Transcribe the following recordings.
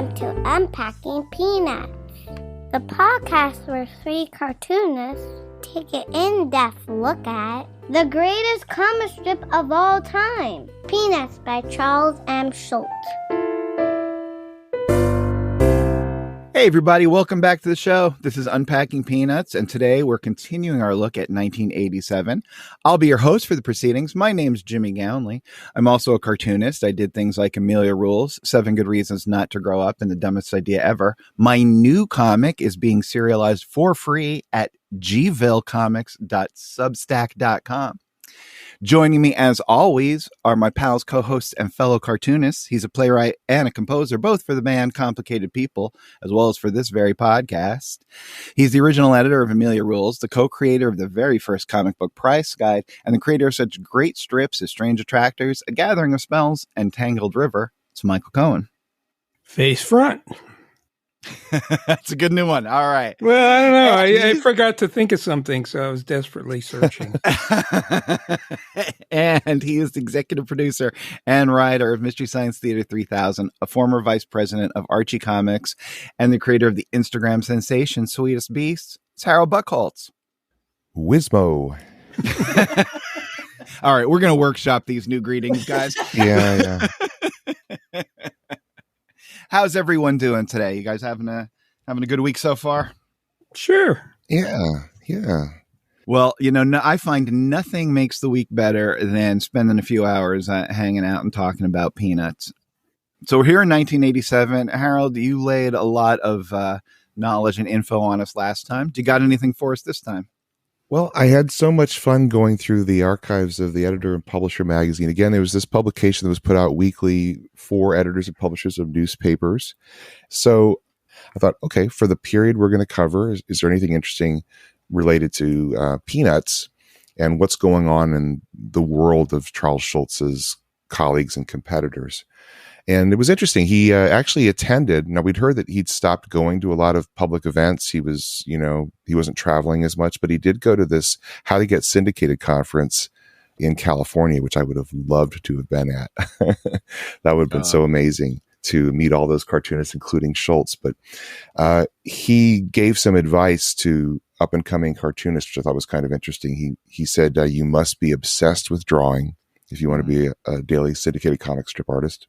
Welcome to Unpacking Peanuts, the podcast where three cartoonists take an in-depth look at the greatest comic strip of all time, Peanuts by Charles M. Schulz. Hey everybody, welcome back to the show. This is Unpacking Peanuts, and today we're continuing our look at 1987. I'll be your host for the proceedings. My name's Jimmy Gownley. I'm also a cartoonist. I did things like Amelia Rules, 7 Good Reasons Not to Grow Up, and The Dumbest Idea Ever. My new comic is being serialized for free at gvillecomics.substack.com. Joining me, as always, are my pals, co-hosts, and fellow cartoonists. He's a playwright and a composer, both for the band Complicated People, as well as for this very podcast. He's the original editor of Amelia Rules, the co-creator of the very first comic book price guide, and the creator of such great strips as Strange Attractors, A Gathering of Spells, and Tangled River. It's Michael Cohen. Face front. That's a good new one. All right. Well, I don't know. I forgot to think of something, so I was desperately searching. And he is the executive producer and writer of Mystery Science Theater 3000, a former vice president of Archie Comics, and the creator of the Instagram sensation Sweetest Beast. It's Harold Buchholz. Wizmo. All right, we're going to workshop these new greetings, guys. Yeah. How's everyone doing today? You guys having a good week so far? Sure. Yeah. Well, I find nothing makes the week better than spending a few hours hanging out and talking about Peanuts. So we're here in 1987. Harold, you laid a lot of knowledge and info on us last time. Do you got anything for us this time? Well, I had so much fun going through the archives of the Editor and Publisher magazine. Again, there was this publication that was put out weekly for editors and publishers of newspapers. So I thought, okay, for the period we're going to cover, is there anything interesting related to Peanuts and what's going on in the world of Charles Schulz's colleagues and competitors? And it was interesting. He actually attended. Now, we'd heard that he'd stopped going to a lot of public events. He was, he wasn't traveling as much, but he did go to this How to Get Syndicated conference in California, which I would have loved to have been at. That would have been so amazing to meet all those cartoonists, including Schulz. But he gave some advice to up and coming cartoonists, which I thought was kind of interesting. He said, you must be obsessed with drawing if you want to be a daily syndicated comic strip artist.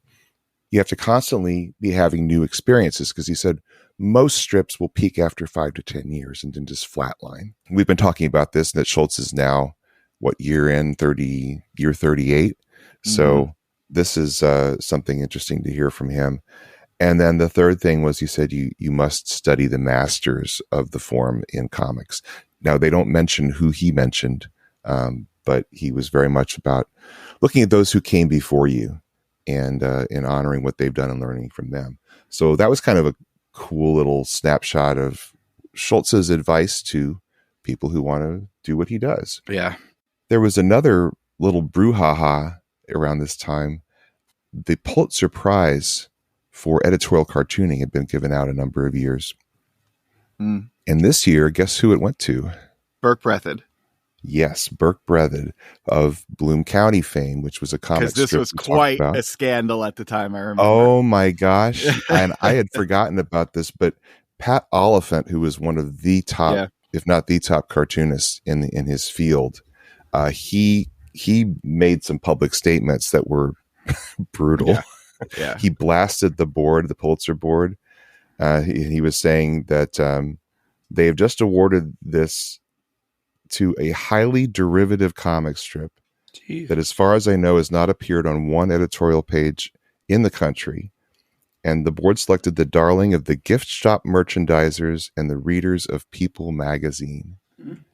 You have to constantly be having new experiences, because he said most strips will peak after 5 to 10 years and then just flatline. We've been talking about this, and that Schulz is now, year 38. Mm-hmm. So this is something interesting to hear from him. And then the third thing was, he said, you must study the masters of the form in comics. Now, they don't mention who he mentioned, but he was very much about looking at those who came before you, and honoring what they've done and learning from them. So that was kind of a cool little snapshot of Schulz's advice to people who want to do what he does. Yeah. There was another little brouhaha around this time. The Pulitzer Prize for editorial cartooning had been given out a number of years. And this year, guess who it went to? Burke Breathed. Yes, Burke Breathed of Bloom County fame, which was a comic strip. Because this was quite a scandal at the time, I remember. Oh my gosh. And I had forgotten about this, but Pat Oliphant, who was one of the top, if not the top cartoonist in his field, he made some public statements that were brutal. Yeah. He blasted the Pulitzer board. He was saying that they have just awarded this to a highly derivative comic strip that, as far as I know, has not appeared on one editorial page in the country. And the board selected the darling of the gift shop merchandisers and the readers of People magazine.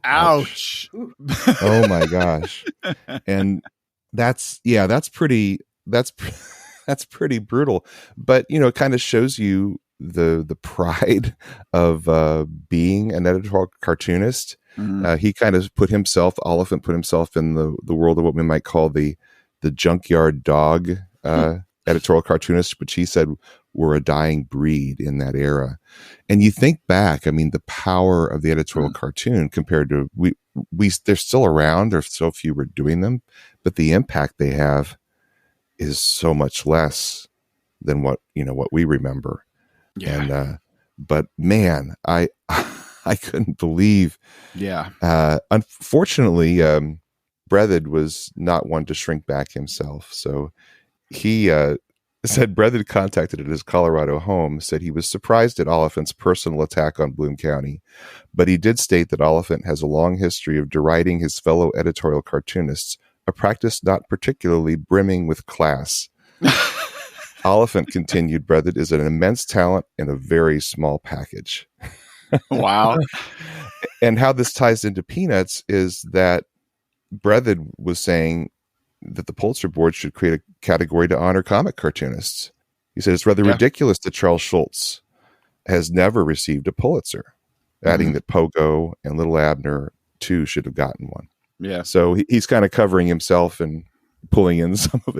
Ouch. Oh my gosh. And that's pretty brutal. But, it kind of shows you the pride of being an editorial cartoonist. He kind of Oliphant put himself in the world of what we might call the junkyard dog editorial cartoonist, which he said were a dying breed in that era. And you think back, the power of the editorial cartoon compared to they're still around. There's so few were doing them, but the impact they have is so much less than what we remember. Yeah. And but man, I I couldn't believe. Yeah. Unfortunately, Brethid was not one to shrink back himself. So he said Brethid contacted at his Colorado home, said he was surprised at Oliphant's personal attack on Bloom County, but he did state that Oliphant has a long history of deriding his fellow editorial cartoonists, a practice not particularly brimming with class. Oliphant, continued Brethid, is an immense talent in a very small package. Wow. And how this ties into Peanuts is that Brethid was saying that the Pulitzer Board should create a category to honor comic cartoonists. He said it's rather ridiculous that Charles Schulz has never received a Pulitzer, adding that Pogo and Little Abner too should have gotten one. Yeah. So he's kind of covering himself and pulling in some of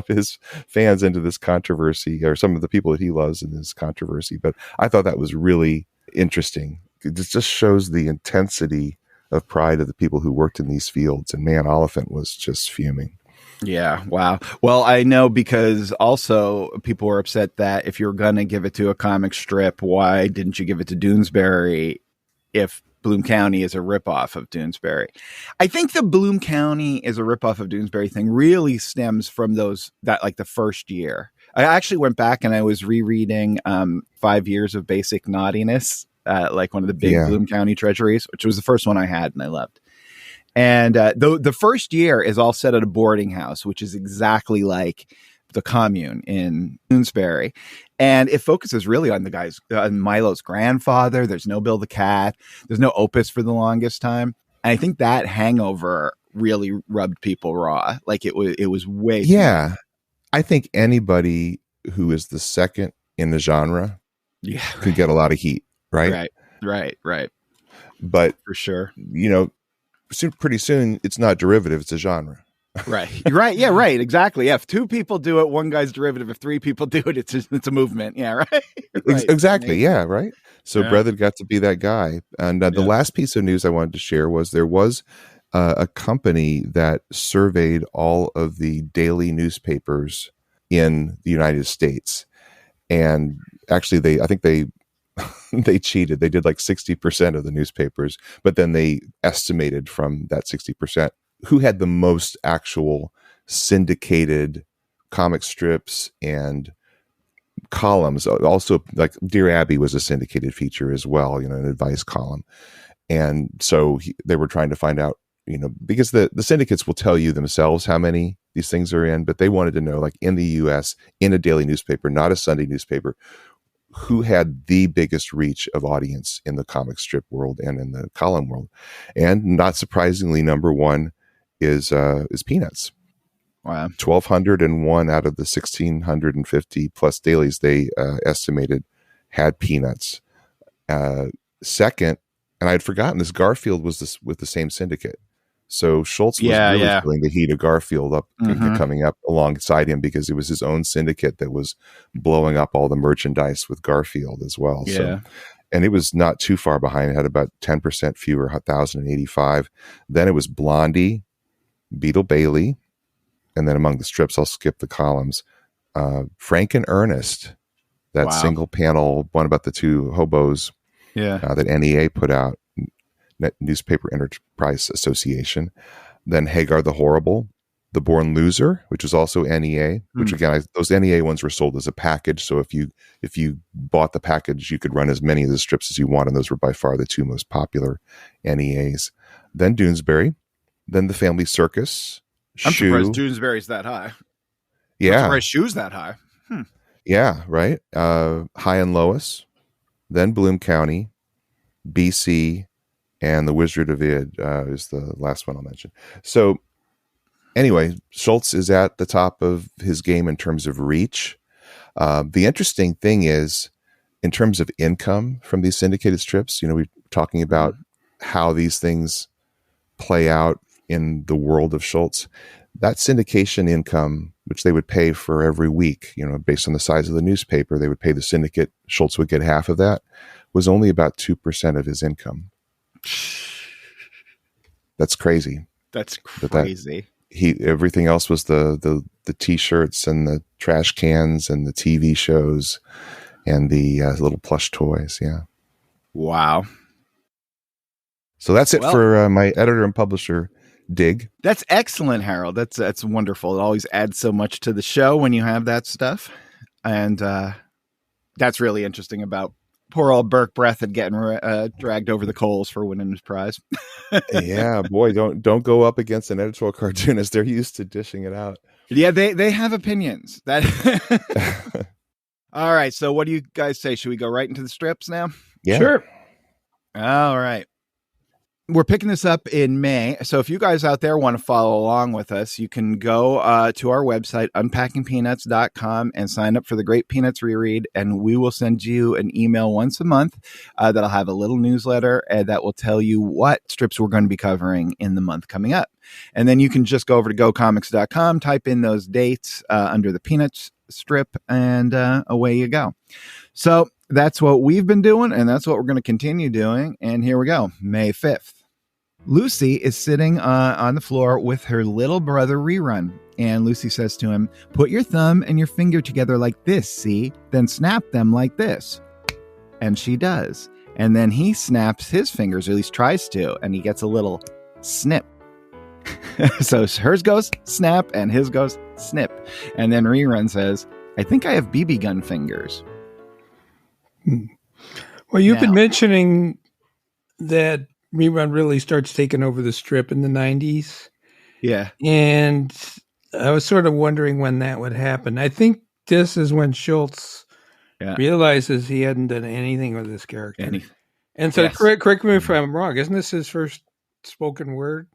his fans into this controversy, or some of the people that he loves in this controversy. But I thought that was really interesting. It just shows the intensity of pride of the people who worked in these fields. And man, Oliphant was just fuming. Yeah. Wow. Well, I know, because also people were upset that if you're going to give it to a comic strip, why didn't you give it to Doonesbury if Bloom County is a ripoff of Doonesbury? I think the Bloom County is a ripoff of Doonesbury thing really stems from the first year. I actually went back and I was rereading 5 Years of Basic Naughtiness, like one of the big Bloom County treasuries, which was the first one I had and I loved. And the first year is all set at a boarding house, which is exactly like the commune in Doonesbury. And it focuses really on on Milo's grandfather. There's no Bill the Cat. There's no Opus for the longest time. And I think that hangover really rubbed people raw. Like it was way. Yeah. I think anybody who is the second in the genre could get a lot of heat. Right. But for sure, pretty soon it's not derivative, it's a genre. Right. Right. Yeah. Right. Exactly. Yeah. If two people do it, one guy's derivative. If three people do it, it's a movement. Yeah. Right. Exactly. Yeah. Right. So Brethid got to be that guy. And the last piece of news I wanted to share was there was a company that surveyed all of the daily newspapers in the United States. And actually I think they cheated. They did like 60% of the newspapers, but then they estimated from that 60% who had the most actual syndicated comic strips and columns. Also, like Dear Abby was a syndicated feature as well, an advice column. And so they were trying to find out, because the syndicates will tell you themselves how many these things are in, but they wanted to know, like in the US, in a daily newspaper, not a Sunday newspaper, who had the biggest reach of audience in the comic strip world and in the column world. And not surprisingly, number one is Peanuts. Wow. 1,201 out of the 1,650 plus dailies they estimated had Peanuts. Second, and I had forgotten this, Garfield was with the same syndicate. So Schulz was really feeling the heat of Garfield up coming up alongside him, because it was his own syndicate that was blowing up all the merchandise with Garfield as well. Yeah. So, and it was not too far behind. It had about 10% fewer, 1,085. Then it was Blondie, Beetle Bailey, and then among the strips, I'll skip the columns, Frank and Ernest, that single panel one about the two hobos that NEA put out, Newspaper Enterprise Association. Then Hagar the Horrible, The Born Loser, which was also NEA, which again, those NEA ones were sold as a package. So if you bought the package, you could run as many of the strips as you want. And those were by far the two most popular NEAs. Then Doonesbury, then The Family Circus. I'm surprised Doonesbury's that high. Yeah. I'm surprised Shoe's that high. Yeah, right. High and Lois, then Bloom County, BC, and The Wizard of Id is the last one I'll mention. So anyway, Schulz is at the top of his game in terms of reach. The interesting thing is, in terms of income from these syndicated strips, we're talking about how these things play out in the world of Schulz. That syndication income, which they would pay for every week, based on the size of the newspaper, they would pay the syndicate. Schulz would get half of that, was only about 2% of his income. That's crazy. That's crazy. Everything else was the T-shirts and the trash cans and the TV shows and the little plush toys. Yeah. Wow. So that's it for my editor and publisher dig. That's excellent, Harold. That's wonderful. It always adds so much to the show when you have that stuff. And that's really interesting about poor old Burke Breathitt getting dragged over the coals for winning his prize. Yeah, boy, don't go up against an editorial cartoonist. They're used to dishing it out. Yeah, they have opinions. That. All right, so what do you guys say? Should we go right into the strips now? Yeah. Sure. All right. We're picking this up in May. So if you guys out there want to follow along with us, you can go to our website, unpackingpeanuts.com, and sign up for the Great Peanuts Reread. And we will send you an email once a month that'll have a little newsletter that will tell you what strips we're going to be covering in the month coming up. And then you can just go over to gocomics.com, type in those dates under the Peanuts strip, and away you go. So that's what we've been doing, and that's what we're going to continue doing. And here we go, May 5th. Lucy is sitting on the floor with her little brother Rerun, and Lucy says to him, "Put your thumb and your finger together like this, see? Then snap them like this." And she does. And then he snaps his fingers, or at least tries to, and he gets a little snip. So hers goes snap and his goes snip. And then Rerun says, "I think I have BB gun fingers." Well, you've been mentioning that Rerun really starts taking over the strip in the 90s. Yeah. And I was sort of wondering when that would happen. I think this is when Schulz realizes he hadn't done anything with this character. And so correct me if I'm wrong. Isn't this his first spoken word?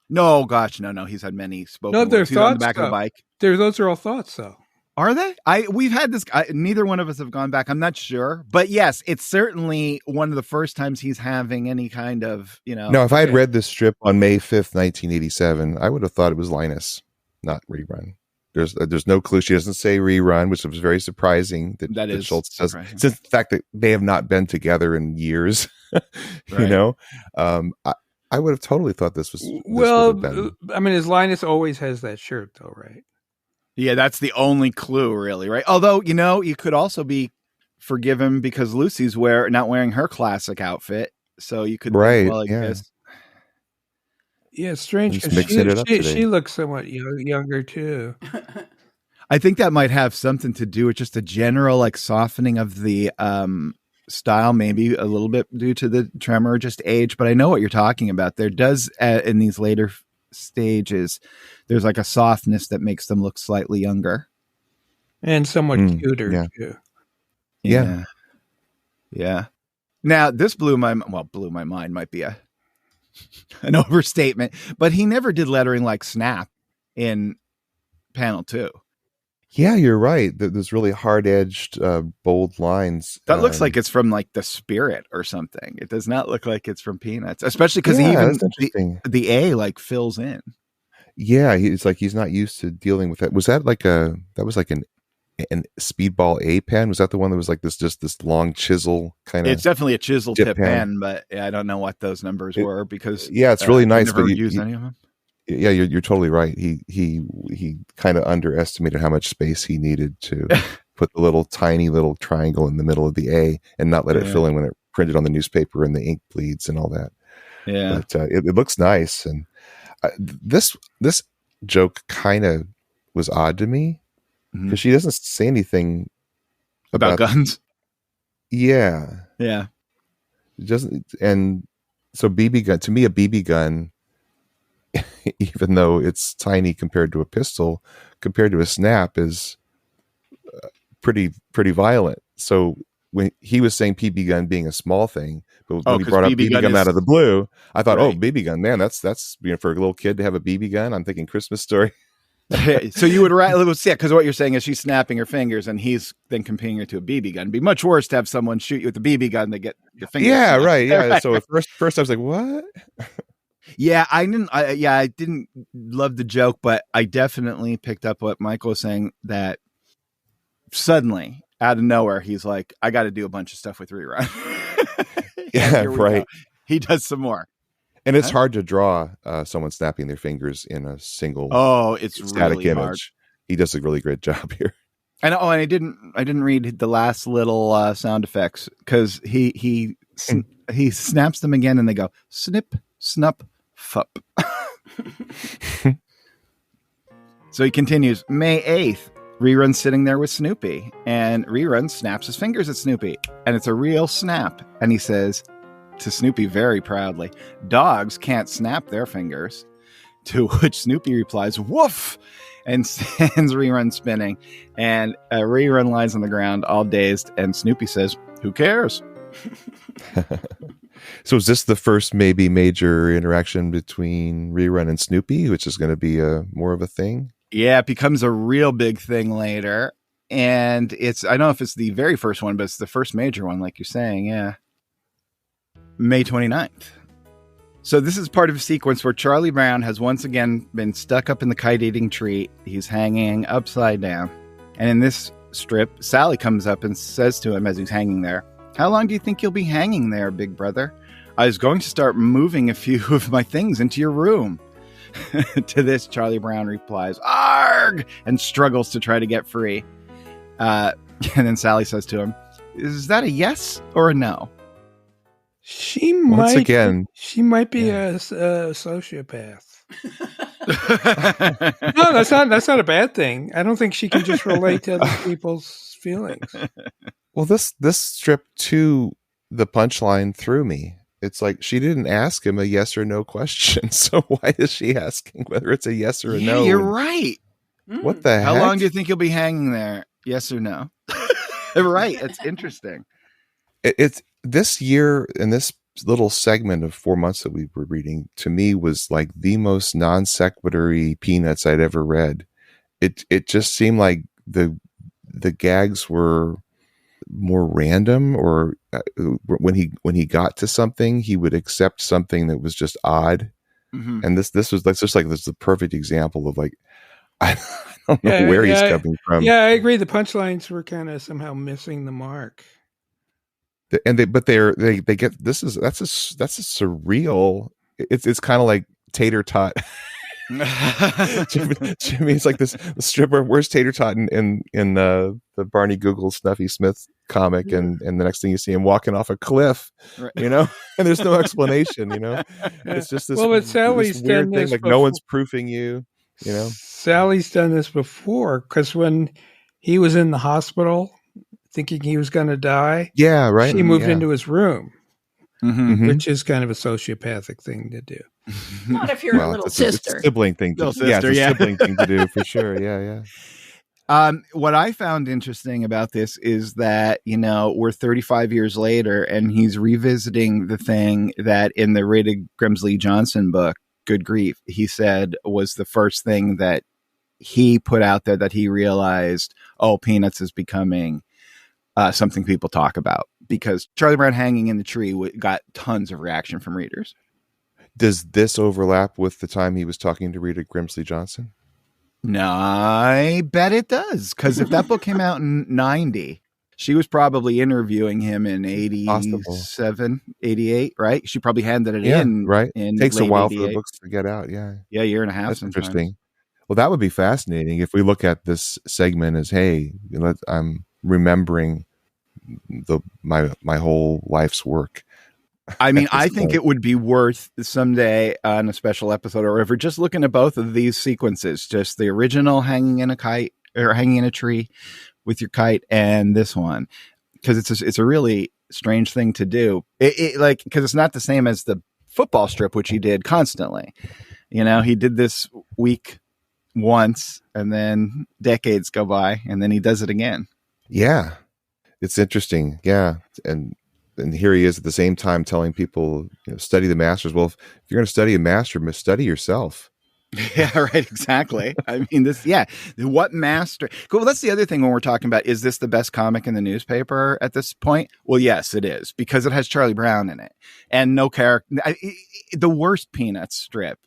No, gosh, no. He's had many spoken words. They're He's on the back of the bike. Those are all thoughts, though. Are they? We've had this. Neither one of us have gone back. I'm not sure, but yes, it's certainly one of the first times he's having any kind of, No, if I had read this strip on May 5th, 1987, I would have thought it was Linus, not Rerun. There's no clue. She doesn't say Rerun, which was very surprising. That is Schulz says, since the fact that they have not been together in years. I would have totally thought this was. I mean, his Linus always has that shirt, though, right? Yeah, that's the only clue, really, right? Although, you could also be forgiven because Lucy's not wearing her classic outfit, so you could guess. Yeah, it's strange because she looks somewhat younger too. I think that might have something to do with just a general softening of the style, maybe a little bit due to the tremor, just age. But I know what you're talking about. There does in these later stages, there's a softness that makes them look slightly younger and somewhat cuter too. Yeah. Now this blew my mind might be an overstatement, but he never did lettering like Snap in panel 2. Yeah, you're right. There's really hard-edged, bold lines. That looks like it's from the Spirit or something. It does not look like it's from Peanuts, especially because even the A fills in. Yeah, he's not used to dealing with that. Was that an Speedball A pen? Was that the one that was this long chisel kind of? It's definitely a chisel tip pen, but I don't know what those numbers were because it's really nice. Never used any of them. Yeah, you're totally right. He kind of underestimated how much space he needed to put the little tiny little triangle in the middle of the A and not let it fill in when it printed on the newspaper and the ink bleeds and all that. Yeah, but it looks nice. And this joke kind of was odd to me because she doesn't say anything about guns. Yeah. It doesn't. And so BB gun, to me, a BB gun, even though it's tiny compared to a pistol, compared to a snap, is pretty violent. So when he was saying BB gun being a small thing, but when he brought up BB gun out of the blue, I thought, BB gun, man, that's for a little kid to have a BB gun. I'm thinking Christmas Story. So you would because what you're saying is she's snapping her fingers and he's then comparing her to a BB gun. It'd be much worse to have someone shoot you with a BB gun to get your fingers. Yeah, right. Yeah. So at first I was like, what? Yeah, I didn't love the joke, but I definitely picked up what Michael was saying, that suddenly out of nowhere, he's like, I got to do a bunch of stuff with Rerun. Yeah, right. He does some more. And it's hard to draw someone snapping their fingers in a single it's static really image. Hard. He does a really great job here. And I didn't read the last little sound effects because he snaps them again and they go snip, snup, fup. So he continues, May 8th, Rerun's sitting there with Snoopy, and Rerun snaps his fingers at Snoopy, and it's a real snap. And he says to Snoopy very proudly, dogs can't snap their fingers. To which Snoopy replies, woof, and sends Rerun spinning. And Rerun lies on the ground all dazed, and Snoopy says, who cares? So is this the first maybe major interaction between Rerun and Snoopy, which is going to be more of a thing? Yeah, it becomes a real big thing later. And I don't know if it's the very first one, but it's the first major one, like you're saying. Yeah. May 29th. So this is part of a sequence where Charlie Brown has once again been stuck up in the kite-eating tree. He's hanging upside down. And in this strip, Sally comes up and says to him as he's hanging there, how long do you think you'll be hanging there, big brother? I was going to start moving a few of my things into your room. To this, Charlie Brown replies, arg, and struggles to try to get free. And then Sally says to him, is that a yes or a no? She might be a sociopath. No, that's not a bad thing. I don't think she can just relate to other people's feelings. Well, this strip to the punchline threw me. It's like she didn't ask him a yes or no question. So why is she asking whether it's a yes or a no? You're right. What the heck? How long do you think you'll be hanging there? Yes or no? Right. It's interesting. It's this year and this little segment of 4 months that we were reading to me was like the most non-sequitur Peanuts I'd ever read. It just seemed like the gags were more random, or when he got to something, he would accept something that was just odd. Mm-hmm. And this was like just like this is the perfect example of like I don't know where he's coming from. Yeah, I agree. The punchlines were kind of somehow missing the mark. And they get that's a surreal. It's kind of like Tater Tot. Jimmy, it's like this stripper. Where's Tater Tot in the Barney Google Snuffy Smith comic, and the next thing you see him walking off a cliff, right. And there's no explanation. It's just this. Well, but Sally's this weird done thing, this like before. No one's proofing you. Sally's done this before because when he was in the hospital, thinking he was going to die, yeah, right. She moved into his room, which is kind of a sociopathic thing to do. Not if you're a little sister. It's a sibling thing to do. It's a sibling thing to do for sure. Yeah. What I found interesting about this is that, we're 35 years later and he's revisiting the thing that in the Rated Grimsley Johnson book, Good Grief, he said was the first thing that he put out there that he realized, Peanuts is becoming something people talk about, because Charlie Brown hanging in the tree got tons of reaction from readers. Does this overlap with the time he was talking to Rita Grimsley Johnson? No, I bet it does. Because if that book came out in 90, she was probably interviewing him in 87, 88, right? She probably handed it in. Right. It takes a while for the books to get out. Yeah. Yeah, year and a half. That's sometimes. Interesting. Well, that would be fascinating if we look at this segment as, hey, I'm remembering my whole life's work. I mean, I think it would be worth someday on a special episode or whatever, just looking at both of these sequences, just the original hanging in a kite or hanging in a tree with your kite and this one, because it's a really strange thing to do. Because it's not the same as the football strip, which he did constantly. He did this week once and then decades go by and then he does it again. Yeah. It's interesting. Yeah. And here he is at the same time telling people, study the masters. Well, if you're going to study a master, study yourself. Yeah, right. Exactly. I mean, what master? Well, that's the other thing when we're talking about, is this the best comic in the newspaper at this point? Well, yes, it is, because it has Charlie Brown in it and no character. The worst Peanuts strip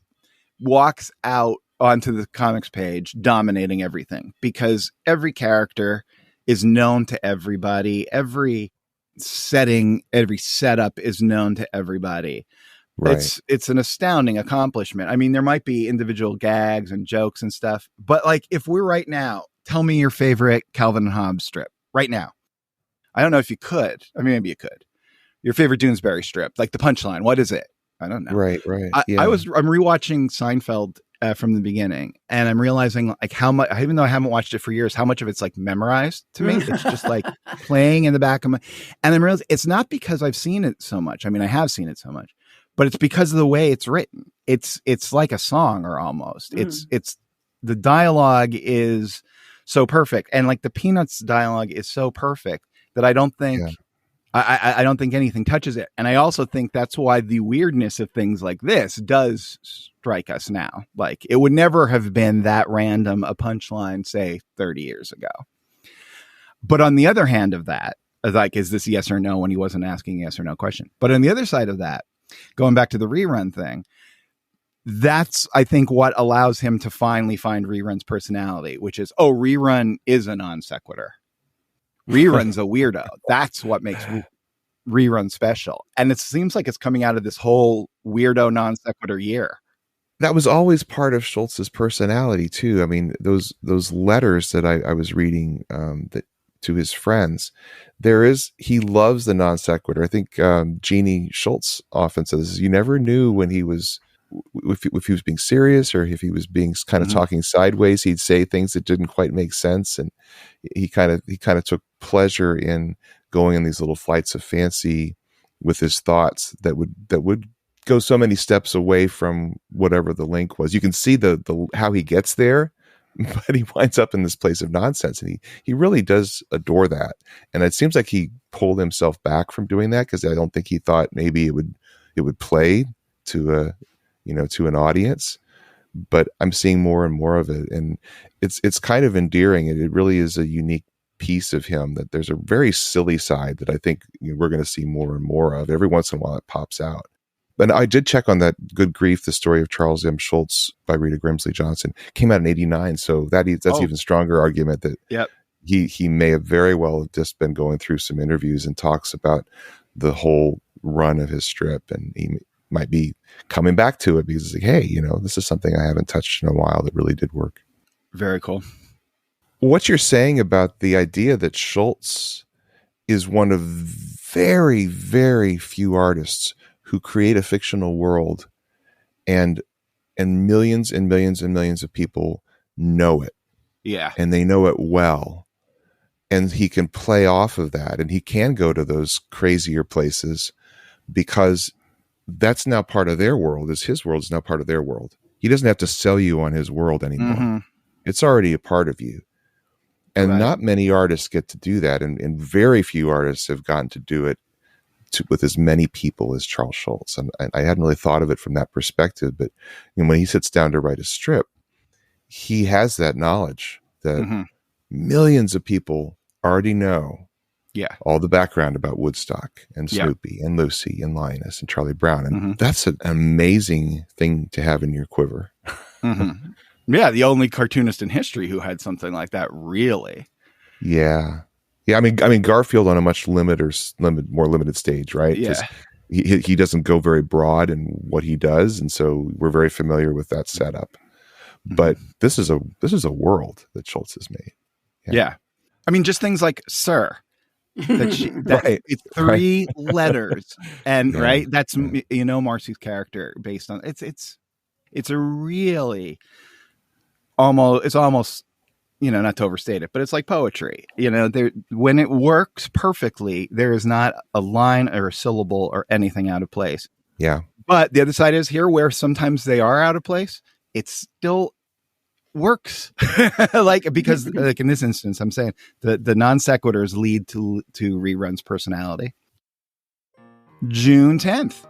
walks out onto the comics page, dominating everything, because every character is known to everybody. Every setting, every setup is known to everybody. Right. It's an astounding accomplishment. I mean, there might be individual gags and jokes and stuff, but like if we're right now tell me your favorite Calvin and Hobbes strip right now. I don't know if you could. I mean, maybe you could. Your favorite Doonesbury strip, like the punchline. What is it? I don't know. Right. I'm rewatching Seinfeld from the beginning, and I'm realizing like how much, even though I haven't watched it for years, how much of it's like memorized to me. It's just like playing in the back of my, and I'm realizing it's not because I've seen it so much. I mean, I have seen it so much, but it's because of the way it's written. It's like a song, or almost. It's the dialogue is so perfect, and like the Peanuts dialogue is so perfect that I don't think. Yeah. I don't think anything touches it. And I also think that's why the weirdness of things like this does strike us now. Like, it would never have been that random a punchline, say, 30 years ago. But on the other hand of that, like, is this yes or no when he wasn't asking yes or no question? But on the other side of that, going back to the Rerun thing, that's, I think, what allows him to finally find Rerun's personality, which is, Rerun is a non sequitur. Rerun's a weirdo. That's what makes Rerun special. And it seems like it's coming out of this whole weirdo non sequitur year. That was always part of Schulz's personality too. I mean, those letters that I was reading that to his friends, he loves the non sequitur. I think Jeannie Schulz often says you never knew when he was if he was being serious or if he was being kind of talking sideways. He'd say things that didn't quite make sense, and he kind of took pleasure in going on these little flights of fancy with his thoughts that would go so many steps away from whatever the link was. You can see the how he gets there, but he winds up in this place of nonsense, and he really does adore that. And it seems like he pulled himself back from doing that because I don't think he thought maybe it would play to to an audience. But I'm seeing more and more of it, and it's kind of endearing. It really is a unique piece of him that there's a very silly side that I think we're going to see more and more of. Every once in a while it pops out. But I did check on that Good Grief, the story of Charles M. Schulz by Rita Grimsley Johnson. Came out in 1989, so that's even stronger argument that he may have very well just been going through some interviews and talks about the whole run of his strip, and he might be coming back to it because it's like, hey, this is something I haven't touched in a while that really did work. Very cool. What you're saying about the idea that Schulz is one of very, very few artists who create a fictional world and millions and millions and millions of people know it. Yeah. And they know it well. And he can play off of that, and he can go to those crazier places because that's now part of their world. His world is now part of their world. He doesn't have to sell you on his world anymore. Mm-hmm. It's already a part of you. And not many artists get to do that. And very few artists have gotten to do it with as many people as Charles Schulz. And I hadn't really thought of it from that perspective. But when he sits down to write a strip, he has that knowledge that millions of people already know all the background about Woodstock and Snoopy and Lucy and Linus and Charlie Brown. And that's an amazing thing to have in your quiver. Yeah, the only cartoonist in history who had something like that, really. Yeah. I mean, Garfield on a much more limited stage, right? Yeah. He doesn't go very broad in what he does, and so we're very familiar with that setup. But this is a world that Schulz has made. Yeah. I mean, just things like "Sir." It's 3 letters, and that's Marcy's character based on it's a really almost not to overstate it, but it's like poetry. When it works perfectly, there is not a line or a syllable or anything out of place. Yeah. But the other side is here where sometimes they are out of place, it still works. Because in this instance, I'm saying the non sequiturs lead to Rerun's personality. June 10th.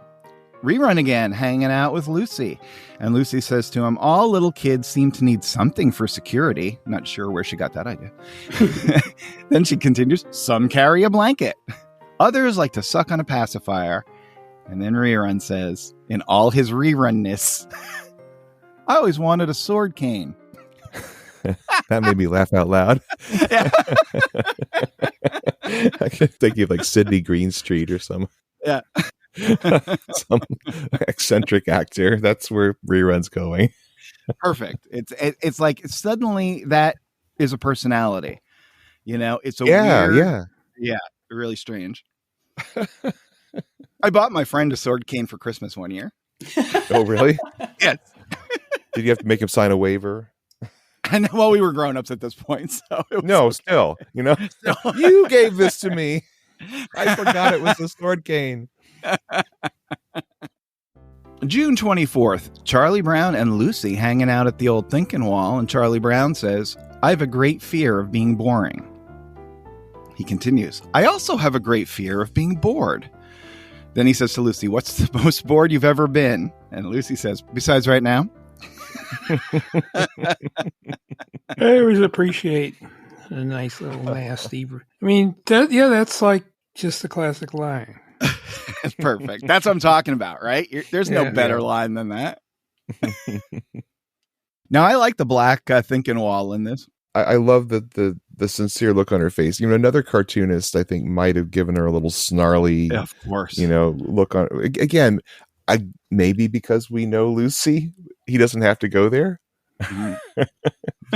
Rerun again, hanging out with Lucy. And Lucy says to him, all little kids seem to need something for security. Not sure where she got that idea. Then she continues, some carry a blanket. Others like to suck on a pacifier. And then Rerun says, in all his rerunness, I always wanted a sword cane. That made me laugh out loud. Yeah. I could think of like Sidney Greenstreet or some eccentric actor. That's where Rerun's going. Perfect. It's like suddenly that is a personality. You know, it's a weird, really strange. I bought my friend a sword cane for Christmas one year. Oh, really? Yes. Did you have to make him sign a waiver? And well, we were grown-ups at this point, so still, you know, you gave this to me. I forgot it was a sword cane. June 24th, Charlie Brown and Lucy hanging out at the old thinking wall, and Charlie Brown says, I have a great fear of being boring. He continues, I also have a great fear of being bored. Then he says to Lucy, what's the most bored you've ever been? And Lucy says, besides right now? I always appreciate a nice little nasty. I mean, that's like just a classic line. That's perfect. That's what I'm talking about, right? There's no better line than that. Now, I like the black thinking wall in this. I love the sincere look on her face. You know, another cartoonist, I think, might have given her a little snarly, of course, you know, look on. Again, maybe because we know Lucy, he doesn't have to go there. Mm-hmm.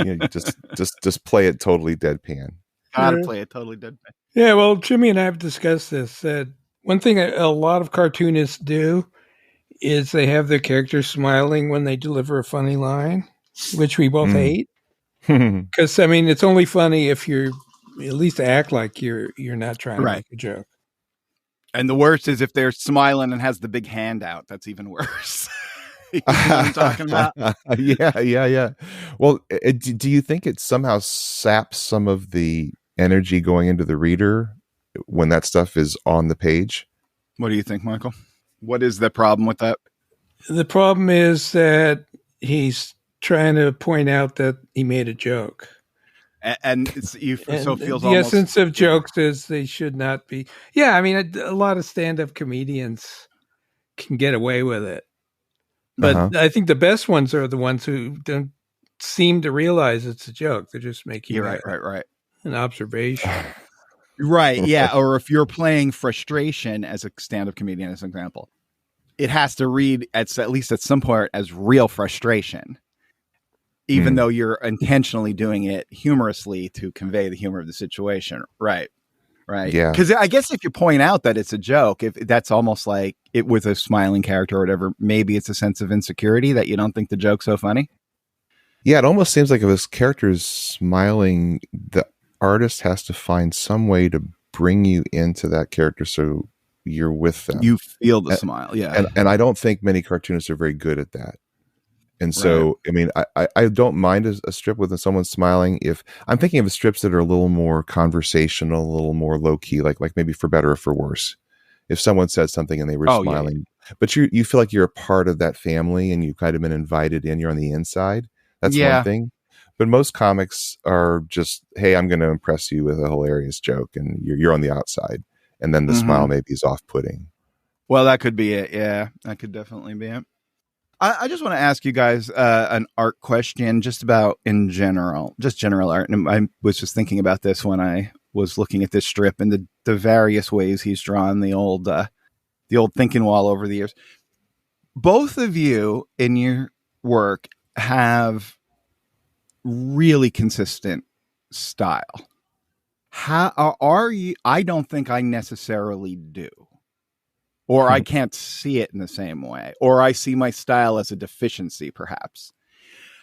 You know, just play it totally deadpan. Gotta play it totally deadpan. Yeah, well, Jimmy and I have discussed this. That one thing a lot of cartoonists do is they have their characters smiling when they deliver a funny line, which we both hate. Because I mean, it's only funny if you're at least act like you're not trying to make a joke. And the worst is if they're smiling and has the big hand out. That's even worse. You know what I'm talking about? Yeah. Well, do you think it somehow saps some of the energy going into the reader when that stuff is on the page? What do you think, Michael? What is the problem with that? The problem is that he's trying to point out that he made a joke. And it feels the almost... essence of jokes is they should not be. Yeah, I mean, a lot of stand-up comedians can get away with it. But I think the best ones are the ones who don't seem to realize it's a joke. They're just making an observation. Right, yeah. Or if you're playing frustration as a stand-up comedian, as an example, it has to read at least at some point as real frustration. Even though you're intentionally doing it humorously to convey the humor of the situation. Right. Yeah. Because I guess if you point out that it's a joke, if that's almost like it with a smiling character or whatever, maybe it's a sense of insecurity that you don't think the joke's so funny. Yeah, it almost seems like if this character is smiling, the artist has to find some way to bring you into that character so you're with them. You feel the smile, yeah. And I don't think many cartoonists are very good at that. And so, I mean, I don't mind a strip with someone smiling. If I'm thinking of strips that are a little more conversational, a little more low key, like maybe for better or for worse. If someone said something and they were smiling, but you feel like you're a part of that family and you've kind of been invited in, you're on the inside. That's one thing. But most comics are just, hey, I'm going to impress you with a hilarious joke, and you're on the outside, and then the smile maybe is off-putting. Well, that could be it. Yeah, that could definitely be it. I just want to ask you guys an art question, just about in general, just general art. And I was just thinking about this when I was looking at this strip and the various ways he's drawn the old thinking wall over the years. Both of you in your work have really consistent style. How are you? I don't think I necessarily do. Or I can't see it in the same way. Or I see my style as a deficiency, perhaps.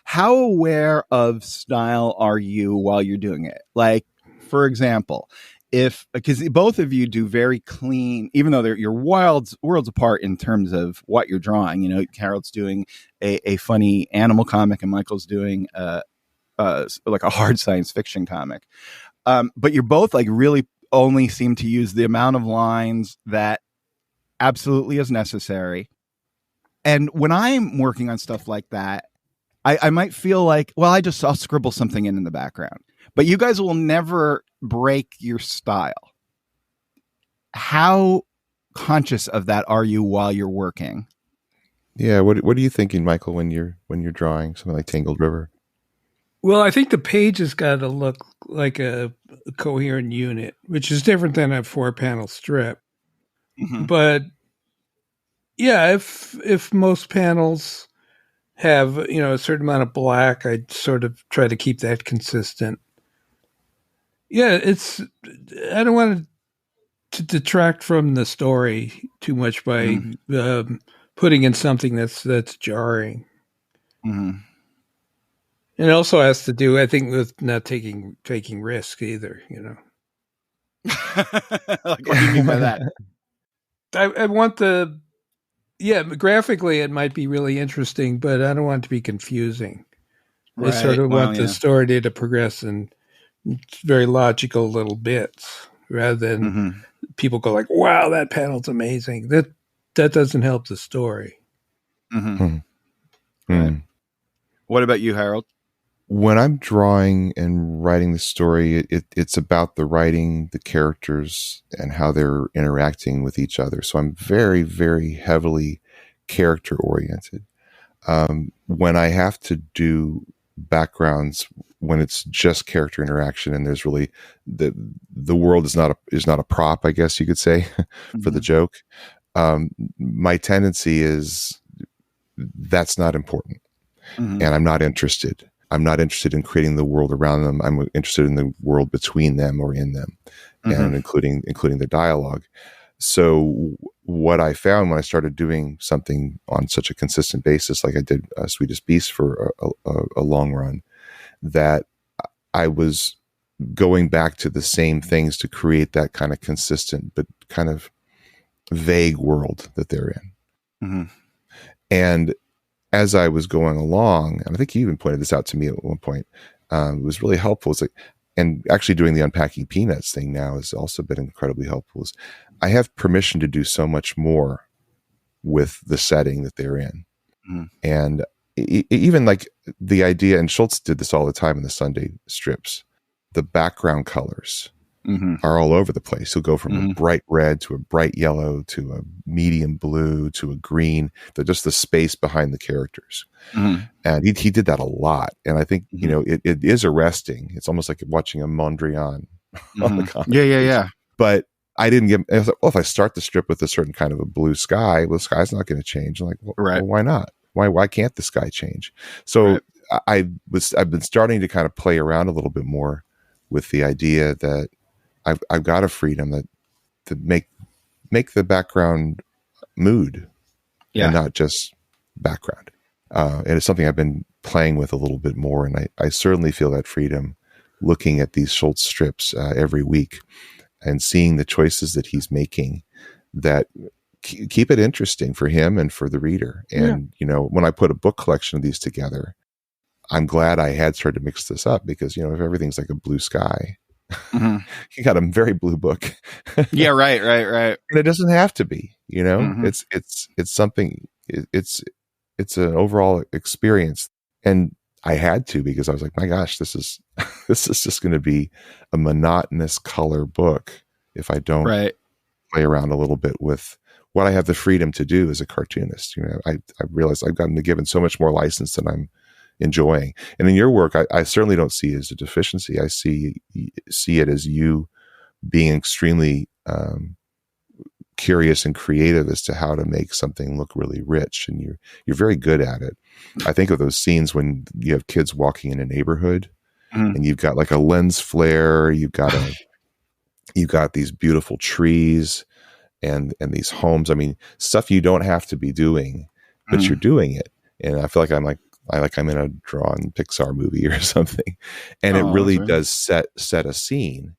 How aware of style are you while you're doing it? Like, for example, because both of you do very clean, even though you're worlds apart in terms of what you're drawing. You know, Harold's doing a funny animal comic and Michael's doing like a hard science fiction comic. But you're both like really only seem to use the amount of lines that absolutely is necessary. And when I'm working on stuff like that, I might feel like, well, I'll scribble something in the background. But you guys will never break your style. How conscious of that are you while you're working? Yeah, what are you thinking, Michael, when you're drawing something like Tangled River? Well, I think the page has got to look like a coherent unit, which is different than a 4-panel strip. Mm-hmm. But yeah, if most panels have, a certain amount of black, I'd sort of try to keep that consistent. Yeah, I don't want to detract from the story too much by putting in something that's jarring. Mm-hmm. It also has to do, I think, with not taking risks either, Like, what do you mean by that? I want graphically it might be really interesting, but I don't want it to be confusing. Right. I sort of want the story to progress in very logical little bits rather than people go like, wow, that panel's amazing. That doesn't help the story. Right. What about you, Harold? When I'm drawing and writing the story, it's about the writing, the characters, and how they're interacting with each other. So I'm very, very heavily character oriented. When I have to do backgrounds, when it's just character interaction and there's really the world is not a prop, I guess you could say, for the joke. My tendency is that's not important, and I'm not interested. I'm not interested in creating the world around them. I'm interested in the world between them or in them, and including the dialogue. So what I found when I started doing something on such a consistent basis, like I did Sweetest Beast for a long run, that I was going back to the same things to create that kind of consistent but kind of vague world that they're in. And as I was going along, and I think you even pointed this out to me at one point, it was really helpful. It's like, and actually doing the Unpacking Peanuts thing now has also been incredibly helpful. Is I have permission to do so much more with the setting that they're in. And even like the idea, and Schulz did this all the time in the Sunday strips, the background colors are all over the place. He'll go from a bright red to a bright yellow to a medium blue to a green. They're just the space behind the characters. And he did that a lot. And I think, it is arresting. It's almost like watching a Mondrian on the comic. Yeah. But I didn't get, I was like, well, if I start the strip with a certain kind of a blue sky, well, the sky's not going to change. I'm like, well, why not? Why can't the sky change? So I've been starting to kind of play around a little bit more with the idea that I've got a freedom to make the background mood and not just background. And it's something I've been playing with a little bit more. And I certainly feel that freedom looking at these Schulz strips every week and seeing the choices that he's making that keep it interesting for him and for the reader. And, when I put a book collection of these together, I'm glad I had started to mix this up because, if everything's like a blue sky, you got a very blue book. Yeah, right. And it doesn't have to be, it's something, it's an overall experience. And I had to, because I was like, my gosh, this is just going to be a monotonous color book if I don't play around a little bit with what I have the freedom to do as a cartoonist. I realized I've gotten given so much more license than I'm enjoying. And in your work, I certainly don't see it as a deficiency. I see it as you being extremely curious and creative as to how to make something look really rich, and you're very good at it. I think of those scenes when you have kids walking in a neighborhood and you've got like a lens flare, you've got these beautiful trees and these homes. I mean, stuff you don't have to be doing, but you're doing it. And I feel like I'm in a drawn Pixar movie or something. And it really does set a scene.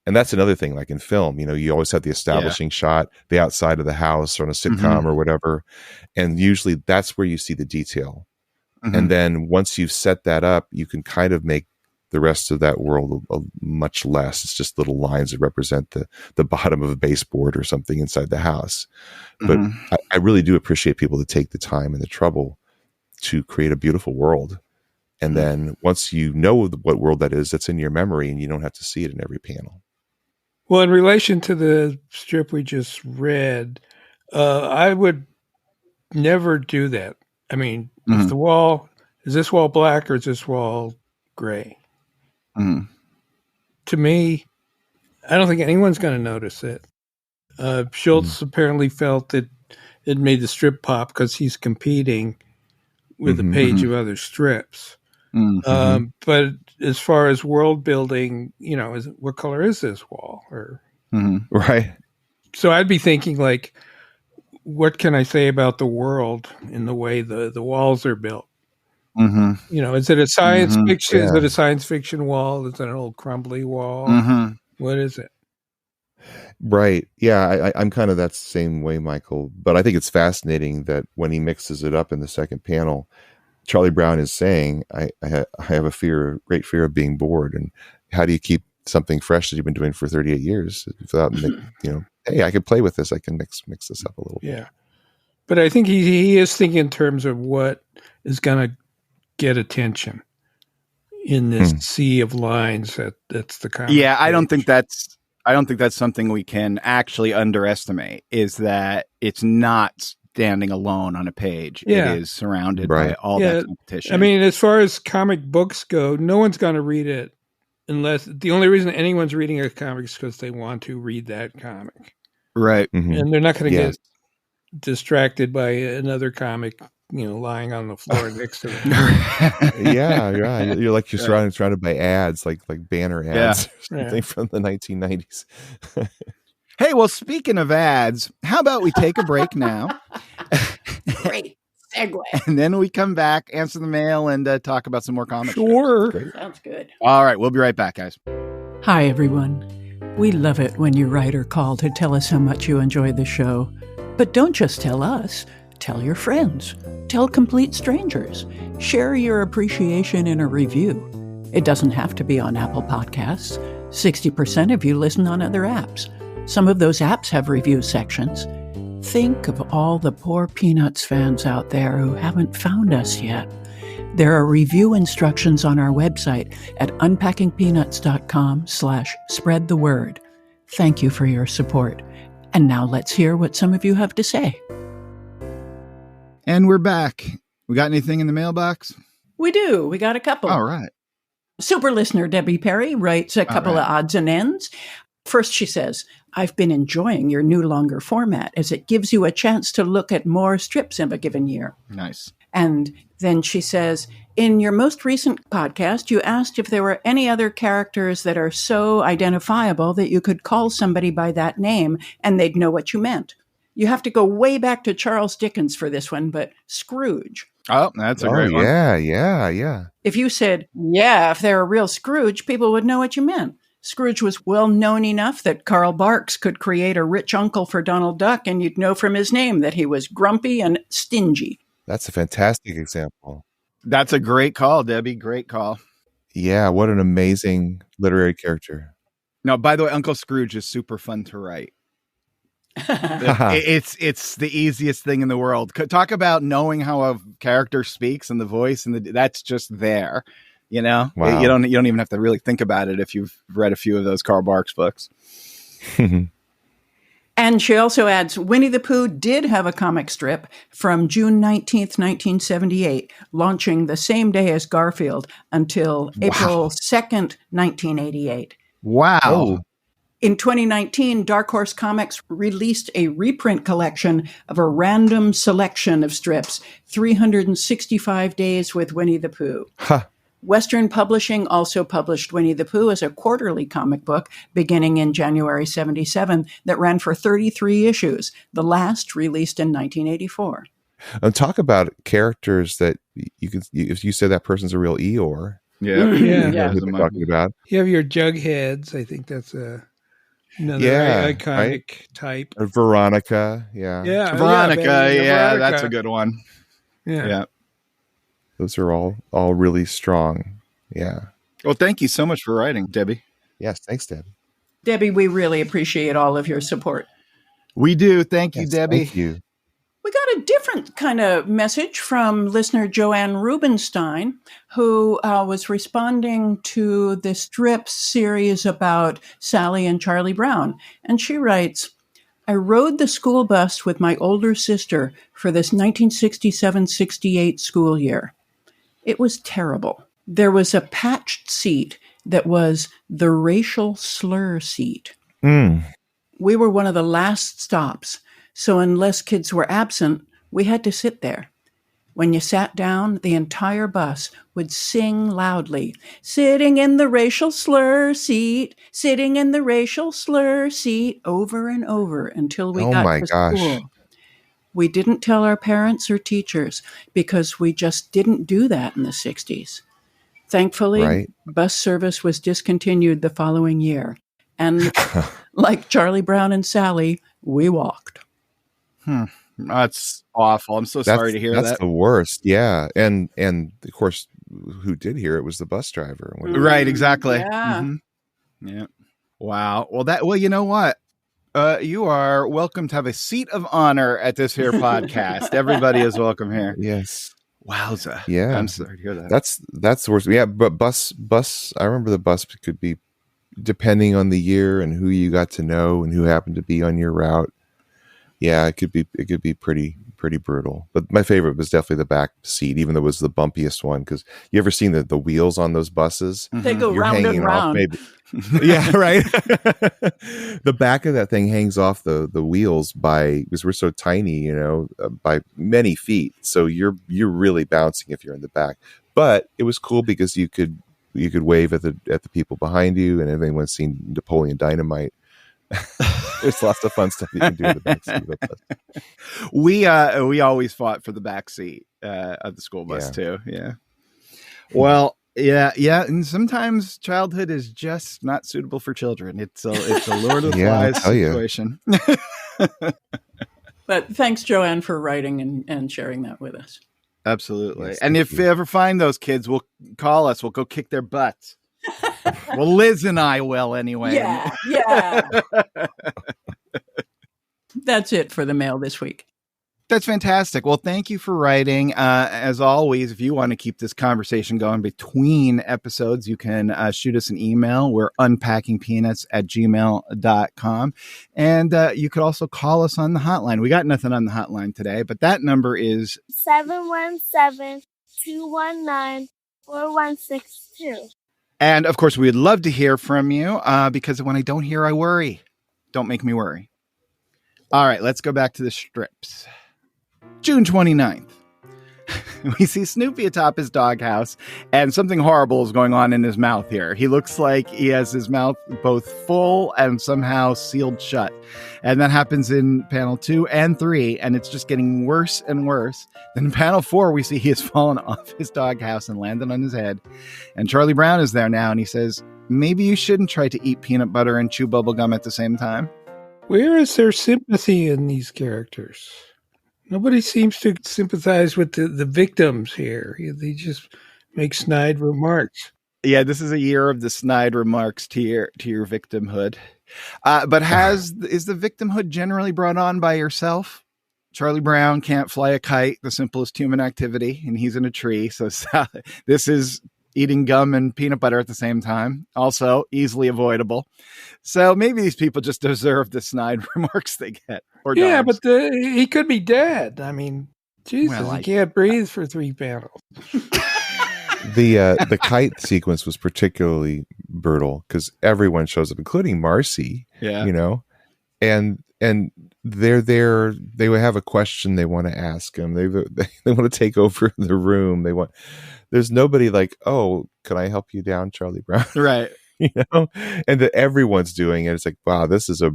And that's another thing, like in film, you always have the establishing shot, the outside of the house or on a sitcom or whatever. And usually that's where you see the detail. And then once you've set that up, you can kind of make the rest of that world much less. It's just little lines that represent the bottom of a baseboard or something inside the house. But I really do appreciate people that take the time and the trouble to create a beautiful world. And then once you know what world that is, that's in your memory and you don't have to see it in every panel. Well, in relation to the strip we just read, I would never do that. I mean, is this wall black or is this wall gray? To me, I don't think anyone's going to notice it. Schulz apparently felt that it made the strip pop because he's competing with a page of other strips. Mm-hmm. But as far as world building, what color is this wall? Or right. So I'd be thinking like, what can I say about the world in the way the walls are built? Mm-hmm. Is it a science fiction? Yeah. Is it a science fiction wall? Is it an old crumbly wall? What is it? Right. Yeah, I'm kind of that same way, Michael. But I think it's fascinating that when he mixes it up in the second panel, Charlie Brown is saying, I have a great fear of being bored. And how do you keep something fresh that you've been doing for 38 years without, hey, I could play with this. I can mix this up a little bit. Yeah. But I think he is thinking in terms of what is going to get attention in this sea of lines that's the comic. Yeah, I don't think that's something we can actually underestimate, is that it's not standing alone on a page. Yeah. It is surrounded by all that competition. I mean, as far as comic books go, no one's going to read it unless the only reason anyone's reading a comic is because they want to read that comic. Right. And they're not going to get distracted by another comic, lying on the floor next to them. Yeah. You're surrounded by ads, like banner ads or something from the 1990s. Hey, well, speaking of ads, how about we take a break now? Great segue. And then we come back, answer the mail, and talk about some more comics. Sure. Sounds good. All right, we'll be right back, guys. Hi, everyone. We love it when you write or call to tell us how much you enjoy the show. But don't just tell us. Tell your friends. Tell complete strangers. Share your appreciation in a review. It doesn't have to be on Apple Podcasts. 60% of you listen on other apps. Some of those apps have review sections. Think of all the poor Peanuts fans out there who haven't found us yet. There are review instructions on our website at unpackingpeanuts.com/spread the word. Thank you for your support. And now let's hear what some of you have to say. And we're back. We got anything in the mailbox? We do. We got a couple. All right. Super listener Debbie Perry writes a couple of odds and ends. First, she says, I've been enjoying your new longer format as it gives you a chance to look at more strips of a given year. Nice. And then she says, in your most recent podcast, you asked if there were any other characters that are so identifiable that you could call somebody by that name and they'd know what you meant. You have to go way back to Charles Dickens for this one, but Scrooge. Oh, that's a great one. Yeah. If you said, if they're a real Scrooge, people would know what you meant. Scrooge was well known enough that Carl Barks could create a rich uncle for Donald Duck, and you'd know from his name that he was grumpy and stingy. That's a fantastic example. That's a great call, Debbie. Great call. Yeah, what an amazing literary character. No, by the way, Uncle Scrooge is super fun to write. It's the easiest thing in the world. Talk about knowing how a character speaks and the voice, and that's just there. Wow. You don't even have to really think about it if you've read a few of those Carl Barks books. And she also adds, Winnie the Pooh did have a comic strip from June 19th, 1978, launching the same day as Garfield until April 2nd, 1988. Wow. Oh. In 2019, Dark Horse Comics released a reprint collection of a random selection of strips, 365 Days with Winnie the Pooh. Huh. Western Publishing also published Winnie the Pooh as a quarterly comic book beginning in January 1977 that ran for 33 issues, the last released in 1984. And talk about characters that if you say that person's a real Eeyore. Yeah. Who they're talking about. You have your Jugheads. I think that's another iconic type. Veronica. Yeah. Veronica. Yeah, that's a good one. Yeah. Those are all really strong. Yeah. Well, thank you so much for writing, Debbie. Yes, thanks, Deb. Debbie, we really appreciate all of your support. We do. Thank you, Debbie. Thank you. We got a different kind of message from listener Joanne Rubenstein, who was responding to the strip series about Sally and Charlie Brown. And she writes, I rode the school bus with my older sister for this 1967-68 school year. It was terrible. There was a patched seat that was the racial slur seat. We were one of the last stops, so unless kids were absent, we had to sit there. When you sat down, the entire bus would sing loudly, "Sitting in the racial slur seat, sitting in the racial slur seat," over and over until we got to school. We didn't tell our parents or teachers because we just didn't do that in the 60s. Thankfully, bus service was discontinued the following year. And like Charlie Brown and Sally, we walked. That's awful. I'm so sorry to hear that. That's the worst. Yeah. And of course, who did hear it was the bus driver. Right. Exactly. Yeah. Mm-hmm. Yeah. Wow. Well, you know what? You are welcome to have a seat of honor at this here podcast. Everybody is welcome here. Yes. Wowza. Yeah. I'm sorry to hear that. That's the worst. Yeah. But bus, I remember the bus could be, depending on the year and who you got to know and who happened to be on your route. Yeah, it could be pretty brutal. But my favorite was definitely the back seat, even though it was the bumpiest one. Because you ever seen the wheels on those buses? They go round and round. Yeah, right. The back of that thing hangs off the wheels because we're so tiny, by many feet. So you're really bouncing if you're in the back. But it was cool because you could wave at the people behind you, and everyone's seen Napoleon Dynamite. There's lots of fun stuff you can do in the back seat of the bus. We always fought for the back seat of the school bus too. Yeah. Well, yeah, and sometimes childhood is just not suitable for children. It's a Lord of the Flies situation. But thanks, Joanne, for writing and sharing that with us. Absolutely. Yes, and if you ever find those kids, we'll call us. We'll go kick their butts. Well, Liz and I will anyway. Yeah. That's it for the mail this week. That's fantastic. Well, thank you for writing. As always, if you want to keep this conversation going between episodes, you can shoot us an email. We're unpackingpeanuts@gmail.com. And you could also call us on the hotline. We got nothing on the hotline today, but that number is 717-219-4162. And of course, we'd love to hear from you because when I don't hear, I worry. Don't make me worry. All right, let's go back to the strips. June 29th. We see Snoopy atop his doghouse, and something horrible is going on in his mouth here. He looks like he has his mouth both full and somehow sealed shut. And that happens in panel 2 and 3, and it's just getting worse and worse. Then in panel 4, we see he has fallen off his doghouse and landed on his head. And Charlie Brown is there now, and he says, maybe you shouldn't try to eat peanut butter and chew bubblegum at the same time. Where is there sympathy in these characters? Nobody seems to sympathize with the victims here. They just make snide remarks. Yeah, this is a year of the snide remarks to your victimhood. But is the victimhood generally brought on by yourself? Charlie Brown can't fly a kite, the simplest human activity, and he's in a tree. So this is eating gum and peanut butter at the same time. Also easily avoidable. So maybe these people just deserve the snide remarks they get. Yeah, but he could be dead. I mean, Jesus, he can't breathe for 3 panels. The kite sequence was particularly brutal because everyone shows up, including Marcy. Yeah, and they're there. They would have a question they want to ask him. They want to take over the room. There's nobody like, oh, can I help you down, Charlie Brown? Right. And that everyone's doing it. It's like, wow, this is a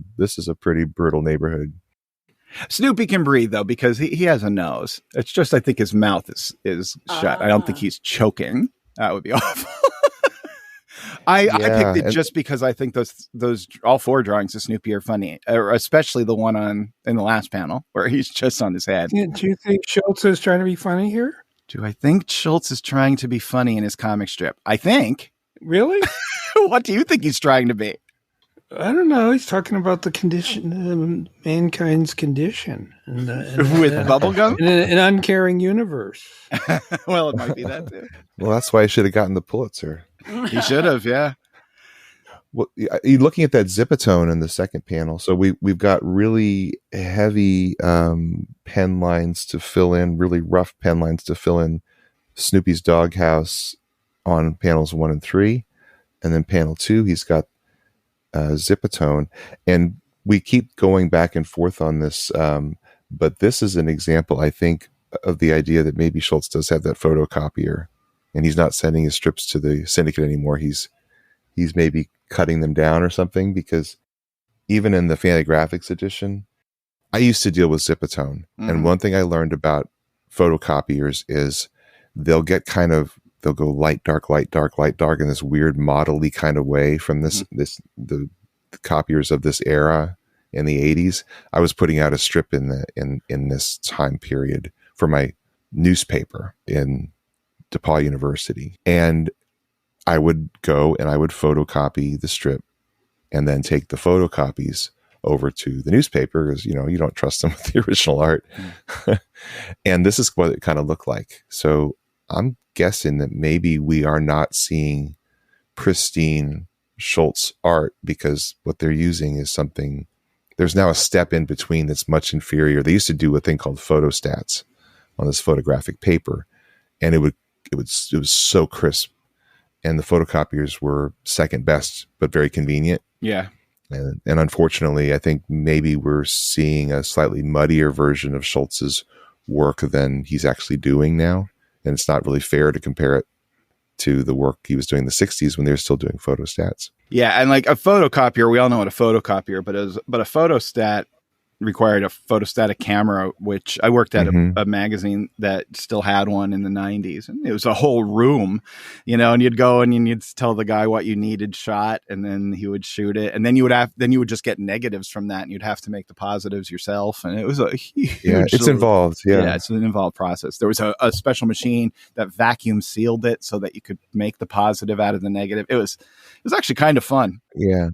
pretty brutal neighborhood. Snoopy can breathe though because he has a nose. It's just I think his mouth is shut. I don't think he's choking. That would be awful. I picked it just because I think those all 4 drawings of Snoopy are funny, especially the one in the last panel where he's just on his head. Yeah, do you think Schulz is trying to be funny here? Do I think Schulz is trying to be funny in his comic strip? I think. Really? What do you think he's trying to be? I don't know. He's talking about the condition, mankind's condition. With bubblegum? In an uncaring universe. Well, it might be that too. Well, that's why he should have gotten the Pulitzer. He should have, yeah. Well, you're looking at that Zipatone in the second panel. So we've got really heavy pen lines to fill in, really rough pen lines to fill in Snoopy's doghouse on panels 1 and 3. And then panel 2, he's got Zipatone, and we keep going back and forth on this, but this is an example, I think, of the idea that maybe Schulz does have that photocopier, and he's not sending his strips to the syndicate anymore. He's maybe cutting them down or something, because even in the Fantagraphics edition, I used to deal with Zipatone. And one thing I learned about photocopiers is they'll go light, dark, light, dark, light, dark in this weird model-y kind of way from the copiers of this era in the 80s. I was putting out a strip in this time period for my newspaper in DePaul University. And I would go and I would photocopy the strip and then take the photocopies over to the newspaper, because, you don't trust them with the original art. And this is what it kind of looked like. So I'm guessing that maybe we are not seeing pristine Schulz art, because what they're using is something, there's now a step in between that's much inferior. They used to do a thing called photostats on this photographic paper, and it was so crisp, and the photocopiers were second best, but very convenient. Yeah. And unfortunately, I think maybe we're seeing a slightly muddier version of Schulz's work than he's actually doing now. And it's not really fair to compare it to the work he was doing in the 60s when they were still doing photostats. Yeah. And like a photocopier, we all know what a photocopier, but a photostat required a photostatic camera, which I worked at a magazine that still had one in the 90s, and it was a whole room, and you'd go and you'd tell the guy what you needed shot, and then he would shoot it, and then you would just get negatives from that, and you'd have to make the positives yourself, and it was a huge, it's involved. Yeah, it's an involved process. There was a special machine that vacuum sealed it so that you could make the positive out of the negative. It was actually kind of fun. Yeah.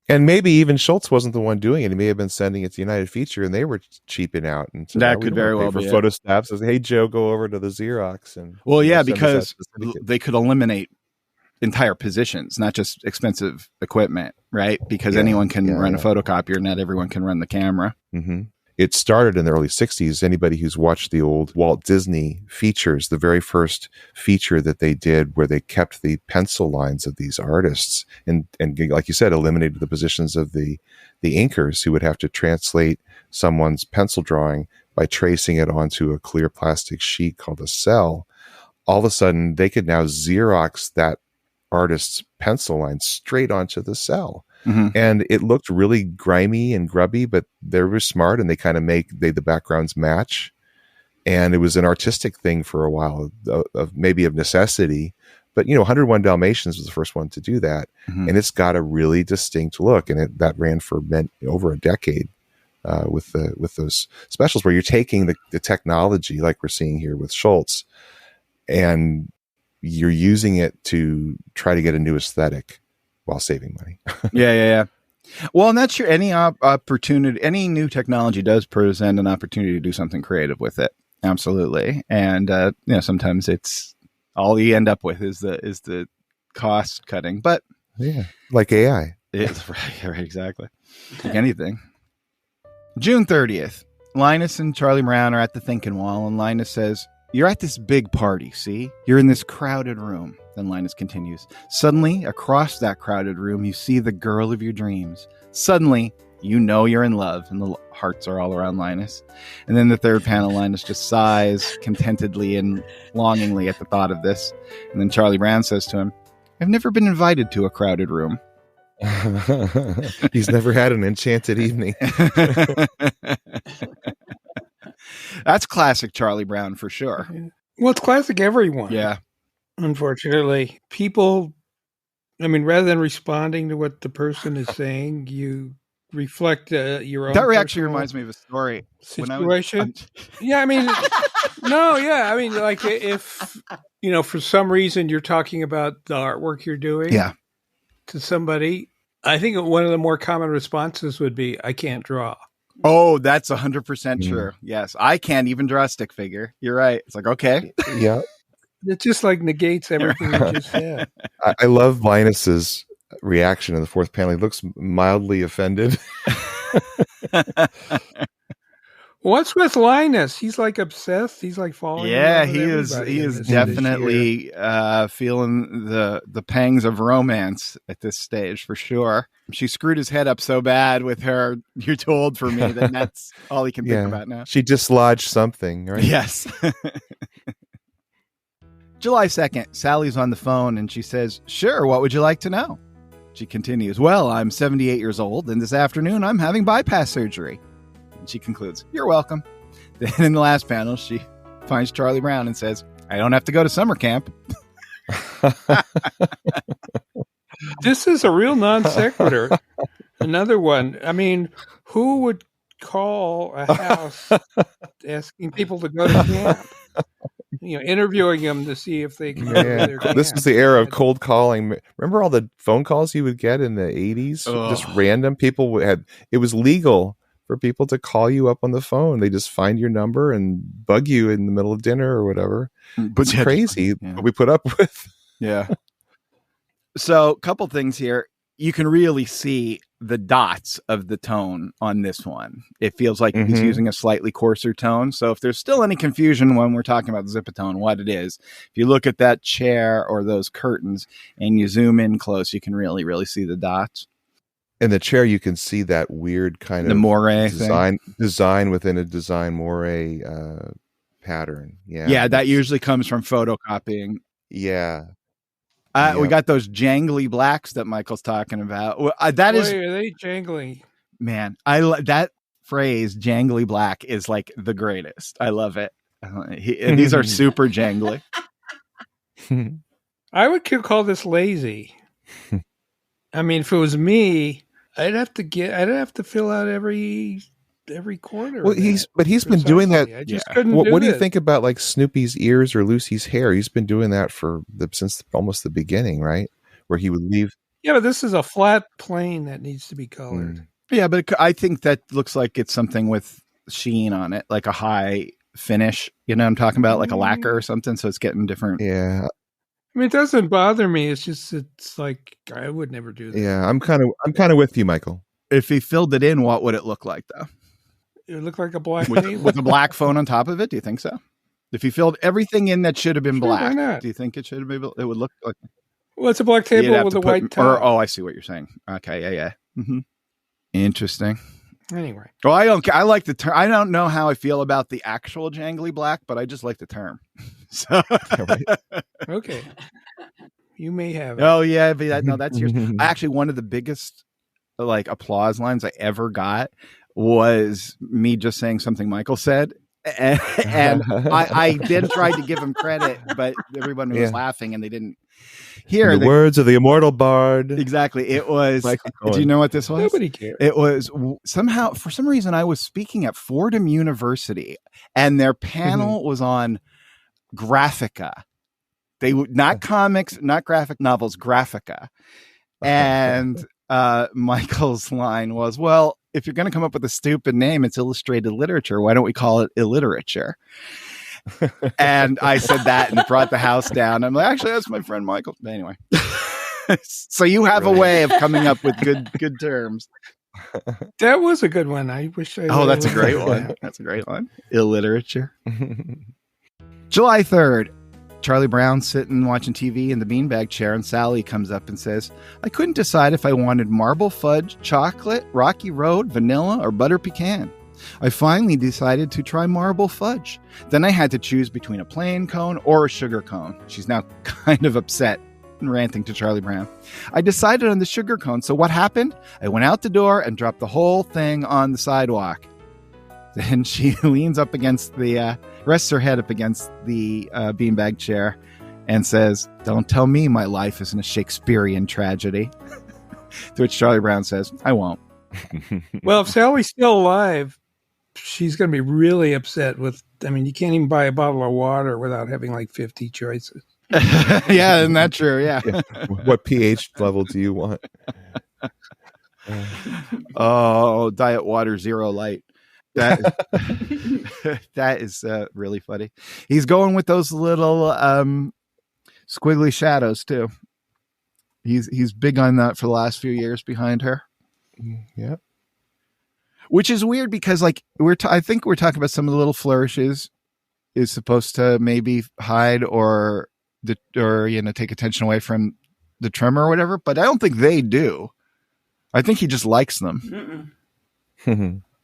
And maybe even Schulz wasn't the one doing it. He may have been sending it to United Feature, and they were cheaping out. And so that could very well be for photostats. Says, "Hey Joe, go over to the Xerox." And because they could eliminate entire positions, not just expensive equipment, right? Because anyone can run a photocopier, not everyone can run the camera. Mm-hmm. It started in the early 60s. Anybody who's watched the old Walt Disney features, the very first feature that they did where they kept the pencil lines of these artists and like you said, eliminated the positions of the inkers who would have to translate someone's pencil drawing by tracing it onto a clear plastic sheet called a cell. All of a sudden, they could now Xerox that artist's pencil line straight onto the cell. Mm-hmm. And it looked really grimy and grubby, but they were smart, and they kind of the backgrounds match. And it was an artistic thing for a while, maybe of necessity. But 101 Dalmatians was the first one to do that, and it's got a really distinct look. And that ran for over a decade with those specials, where you're taking the technology, like we're seeing here with Schulz, and you're using it to try to get a new aesthetic while saving money. Yeah. Well, and that's true. Any opportunity, any new technology does present an opportunity to do something creative with it. Absolutely. And, sometimes it's all you end up with is the cost cutting, but like AI. It's right. Exactly. Like anything. June 30th, Linus and Charlie Brown are at the thinking wall, and Linus says, "You're at this big party, see? You're in this crowded room." Then Linus continues, "Suddenly, across that crowded room, you see the girl of your dreams. Suddenly, you know you're in love," and the hearts are all around Linus. And then the third panel, Linus just sighs contentedly and longingly at the thought of this. And then Charlie Brown says to him, "I've never been invited to a crowded room." He's never had an enchanted evening. That's classic Charlie Brown for sure. Well, it's classic everyone. Yeah. Unfortunately, people, rather than responding to what the person is saying, you reflect your own. That actually reminds me of a story. Situation. Like if, for some reason you're talking about the artwork you're doing to somebody, I think one of the more common responses would be, "I can't draw." Oh, that's 100% true. Yes. I can't even draw a stick figure. You're right. It's like, okay. Yeah. It just like negates everything you just said. I love Linus's reaction in the fourth panel. He looks mildly offended. What's with Linus? He's like obsessed. He's like falling. Yeah, he is definitely feeling the pangs of romance at this stage for sure. She screwed his head up so bad with her "you're too old for me" that that's all he can think about now. She dislodged something, right? Yes. July 2nd, Sally's on the phone and she says, "Sure, what would you like to know?" She continues, "Well, I'm 78 years old and this afternoon I'm having bypass surgery." And she concludes, "You're welcome." Then in the last panel, she finds Charlie Brown and says, "I don't have to go to summer camp." This is a real non-sequitur. Another one. I mean, who would call a house asking people to go to camp? Interviewing them to see if they can go to their camp. This was the era of cold calling. Remember all the phone calls you would get in the 80s? Just random people it was legal for people to call you up on the phone. They just find your number and bug you in the middle of dinner or whatever. It's crazy what we put up with. Yeah. So a couple things here. You can really see the dots of the tone on this one. It feels like he's using a slightly coarser tone. So if there's still any confusion when we're talking about the Zipatone, what it is, if you look at that chair or those curtains and you zoom in close, you can really, really see the dots. In the chair, you can see that weird kind of moire design within a design moire pattern. Yeah. Yeah, that usually comes from photocopying. Yeah. We got those jangly blacks that Michael's talking about. Are they jangly? Man, that phrase "jangly black" is like the greatest. I love it. And these are super jangly. I would call this lazy. I mean, if it was me, I'd have to fill out every corner. Well, he's been doing that. I just couldn't. What do you think about like Snoopy's ears or Lucy's hair? He's been doing that since almost the beginning, right? Where he would leave. Yeah, but this is a flat plane that needs to be colored. Yeah, but I think that looks like it's something with sheen on it, like a high finish. You know what I'm talking about, like a lacquer or something. So it's getting different. Yeah. I mean, it doesn't bother me. It's like I would never do that. Yeah, I'm kind of with you, Michael. If he filled it in, what would it look like, though? It would look like a black with a black phone on top of it. Do you think so? If he filled everything in that should have been black, why not? Do you think it should have been? It would look like. Well, it's a black table with a white top. I see what you're saying. Okay, yeah. Mm-hmm. Interesting. Anyway, well, I don't. I like the term. I don't know how I feel about the actual jangly black, but I just like the term. So okay, you may have it. Oh yeah, but that's yours. Actually, one of the biggest applause lines I ever got was me just saying something Michael said. And I then tried to give him credit, but everyone was laughing and they didn't hear the words of the immortal bard. Exactly. It was, do you know what this was? Nobody cares. It was somehow, for some reason, I was speaking at Fordham University and their panel was on Graphica. They would not comics, not graphic novels, Graphica. And Michael's line was, well, if you're going to come up with a stupid name, it's illustrated literature. Why don't we call it Illiterature? And I said that and it brought the house down. I'm like, actually, that's my friend Michael. But anyway, so you have a way of coming up with good terms. That was a good one. I wish I. Oh, that's a great one. That's a great one. Illiterature. July 3rd. Charlie Brown sitting watching TV in the beanbag chair, and Sally comes up and says, I couldn't decide if I wanted marble fudge, chocolate, Rocky Road, vanilla, or butter pecan. I finally decided to try marble fudge. Then I had to choose between a plain cone or a sugar cone. She's now kind of upset and ranting to Charlie Brown. I decided on the sugar cone, so what happened? I went out the door and dropped the whole thing on the sidewalk. Then she leans up against rests her head up against the beanbag chair and says, don't tell me my life isn't a Shakespearean tragedy. To which Charlie Brown says, I won't. Well, if Sally's still alive, she's going to be really upset with, you can't even buy a bottle of water without having like 50 choices. Yeah, isn't that true? Yeah. What pH level do you want? Oh, diet water, zero light. That is really funny. He's going with those little squiggly shadows too. He's big on that for the last few years behind her. Yeah. Which is weird because, like, I think we're talking about some of the little flourishes is supposed to maybe hide or take attention away from the trimmer or whatever, but I don't think they do. I think he just likes them.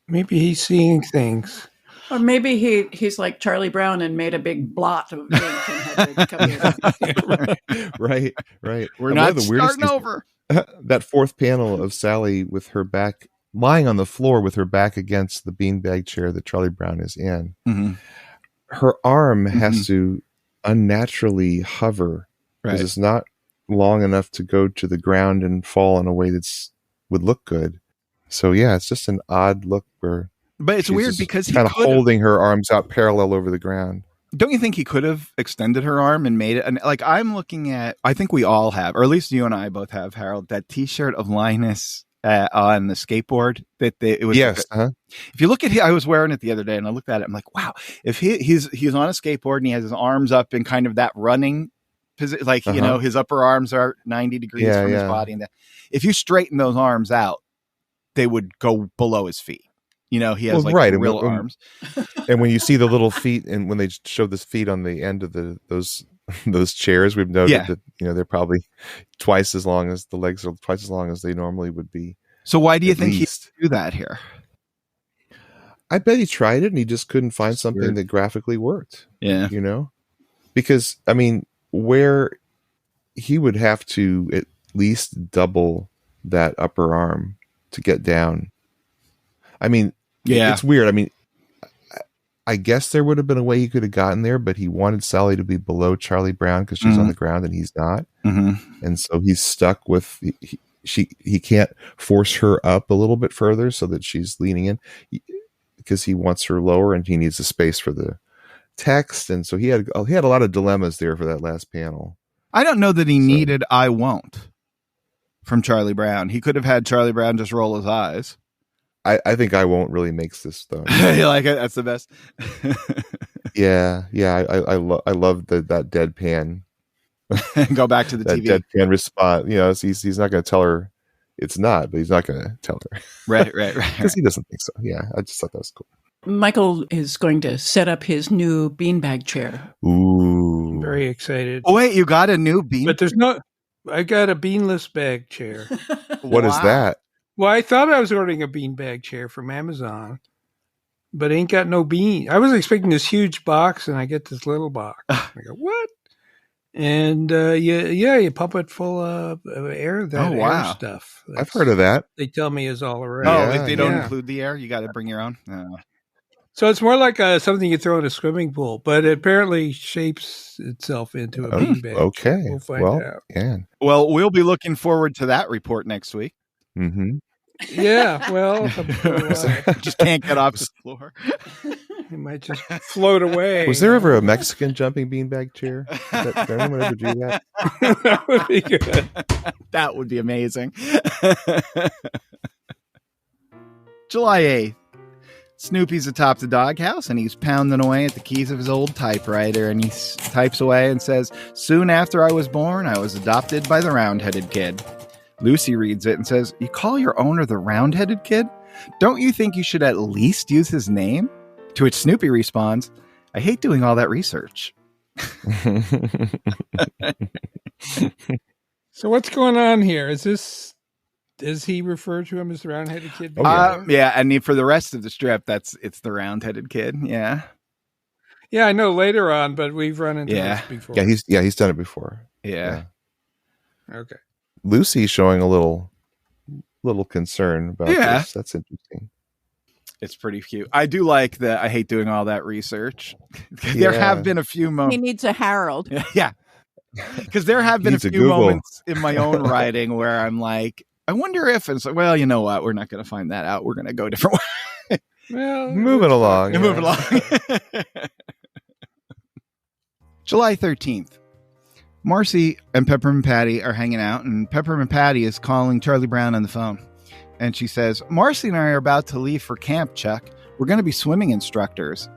Maybe he's seeing things. Or maybe he's like Charlie Brown and made a big blot of ink and had to come in. Right. We're not starting over. That fourth panel of Sally with her back lying on the floor with her back against the beanbag chair that Charlie Brown is in. Mm-hmm. Her arm has to unnaturally hover because it's not long enough to go to the ground and fall in a way would look good. So yeah, it's just an odd look where. But it's weird because he kind of holding her arms out parallel over the ground. Don't you think he could have extended her arm and made it? And like I'm looking at, I think we all have, or at least you and I both have, Harold, that T-shirt of Linus on the skateboard it was. Yes. If you look at I was wearing it the other day and I looked at it, I'm like, wow, if he's on a skateboard and he has his arms up in kind of that running position, like, his upper arms are 90 degrees from his body. And if you straighten those arms out, they would go below his feet. He has real arms. And when you see the little feet, and when they show this feet on the end of those chairs, we've noted that they're probably twice as long as the legs are twice as long as they normally would be. So why do you think he do that here? I bet he tried it and he just couldn't find something that graphically worked. Yeah, because I mean, where he would have to at least double that upper arm to get down. I mean, it's weird. I mean, I guess there would have been a way he could have gotten there, but he wanted Sally to be below Charlie Brown because she's on the ground and he's not. Mm-hmm. And so he's stuck with, he can't force her up a little bit further so that she's leaning in because he wants her lower and he needs a space for the text. And so he had a lot of dilemmas there for that last panel. I don't know that he needed I won't from Charlie Brown. He could have had Charlie Brown just roll his eyes. I think I won't really makes this though. You like it? That's the best. Yeah. I love that deadpan. Go back to the that TV. Deadpan response. He's not going to tell her it's not, but he's not going to tell her. Right. Because he doesn't think so. Yeah, I just thought that was cool. Michael is going to set up his new beanbag chair. Ooh, I'm very excited. Oh wait, you got a new bean? But I got a beanless bag chair. What is that? Well, I thought I was ordering a beanbag chair from Amazon, but it ain't got no bean. I was expecting this huge box, and I get this little box. I go, what? And you pump it full of air. Air stuff. I've heard of that. They tell me is all around. Oh, if they don't include the air, you got to bring your own. So it's more like something you throw in a swimming pool, but it apparently shapes itself into a beanbag. Okay, we'll find out. Yeah. Well, we'll be looking forward to that report next week. Mm-hmm. Yeah, well, just can't get off the floor. It might just float away. Was there ever a Mexican jumping beanbag chair? Did anyone ever do that? That would be good. That would be amazing. July 8th. Snoopy's atop the doghouse and he's pounding away at the keys of his old typewriter, and he types away and says, "Soon after I was born, I was adopted by the round-headed kid." Lucy reads it and says, "You call your owner the round-headed kid? Don't you think you should at least use his name?" To which Snoopy responds, "I hate doing all that research." So what's going on here? Does he refer to him as the round-headed kid? Yeah, and for the rest of the strip, it's the round-headed kid. Yeah. Yeah, I know later on, but we've run into this before. Yeah, he's done it before. Yeah. Okay. Lucy showing a little concern about this. That's interesting. It's pretty cute. I do like that. I hate doing all that research. There have been a few moments. He needs a Harold. Yeah. Because there have been a few moments in my own writing where I'm like, I wonder if it's like, well, you know what? We're not going to find that out. We're going to go a different way. Well, moving along. Moving along. July 13th. Marcy and Peppermint Patty are hanging out, and Peppermint Patty is calling Charlie Brown on the phone. And she says, "Marcy and I are about to leave for camp, Chuck. We're going to be swimming instructors."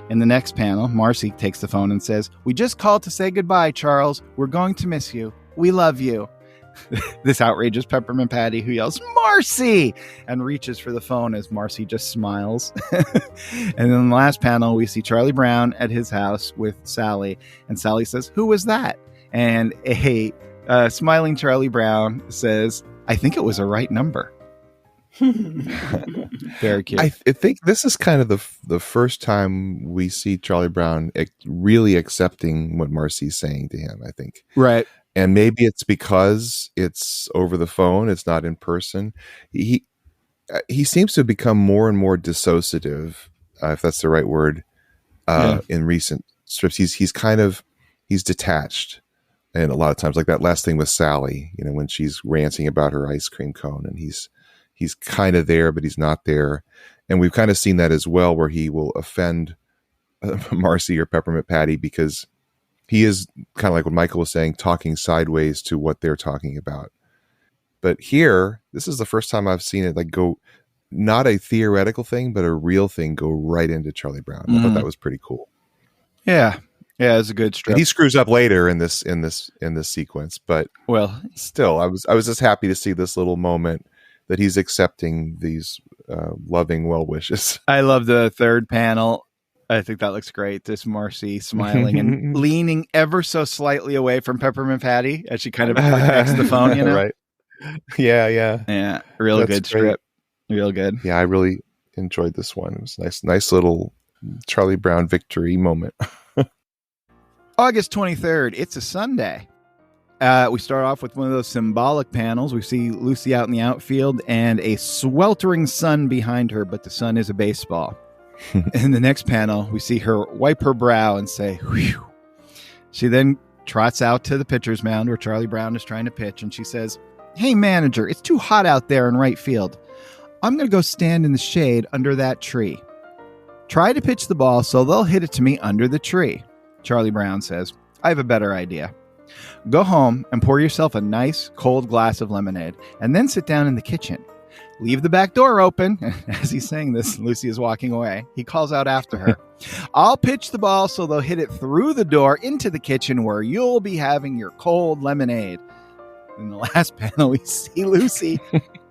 In the next panel, Marcy takes the phone and says, "We just called to say goodbye, Charles. We're going to miss you. We love you." this outrageous Peppermint Patty, who yells, "Marcy!" and reaches for the phone as Marcy just smiles. And then in the last panel, we see Charlie Brown at his house with Sally, and Sally says, "Who was that?" And a smiling Charlie Brown says, "I think it was a right number." Very cute. I think this is kind of the first time we see Charlie Brown really accepting what Marcy's saying to him, I think. Right. And maybe it's because it's over the phone, it's not in person. He seems to have become more and more dissociative, if that's the right word, in recent strips. He's detached. And a lot of times, like that last thing with Sally, when she's ranting about her ice cream cone, and he's kind of there, but he's not there. And we've kind of seen that as well, where he will offend Marcy or Peppermint Patty because he is kind of like what Michael was saying, talking sideways to what they're talking about. But here, this is the first time I've seen it go, not a theoretical thing, but a real thing go right into Charlie Brown. I thought that was pretty cool. Yeah. Yeah, it's a good strip. And he screws up later in this sequence, but still, I was just happy to see this little moment that he's accepting these loving well wishes. I love the third panel. I think that looks great. This Marcy smiling and leaning ever so slightly away from Peppermint Patty as she kind of protects the phone, Right. Yeah. Real That's good strip. Great. Real good. Yeah, I really enjoyed this one. It was nice little Charlie Brown victory moment. August 23rd. It's a Sunday. We start off with one of those symbolic panels. We see Lucy out in the outfield and a sweltering sun behind her, but the sun is a baseball. In the next panel, we see her wipe her brow and say, "Whew." She then trots out to the pitcher's mound where Charlie Brown is trying to pitch, and she says, "Hey, manager, it's too hot out there in right field. I'm going to go stand in the shade under that tree. Try to pitch the ball so they'll hit it to me under the tree." Charlie Brown says, "I have a better idea. Go home and pour yourself a nice cold glass of lemonade and then sit down in the kitchen. Leave the back door open." As he's saying this, Lucy is walking away. He calls out after her, "I'll pitch the ball so they'll hit it through the door into the kitchen where you'll be having your cold lemonade." In the last panel, we see Lucy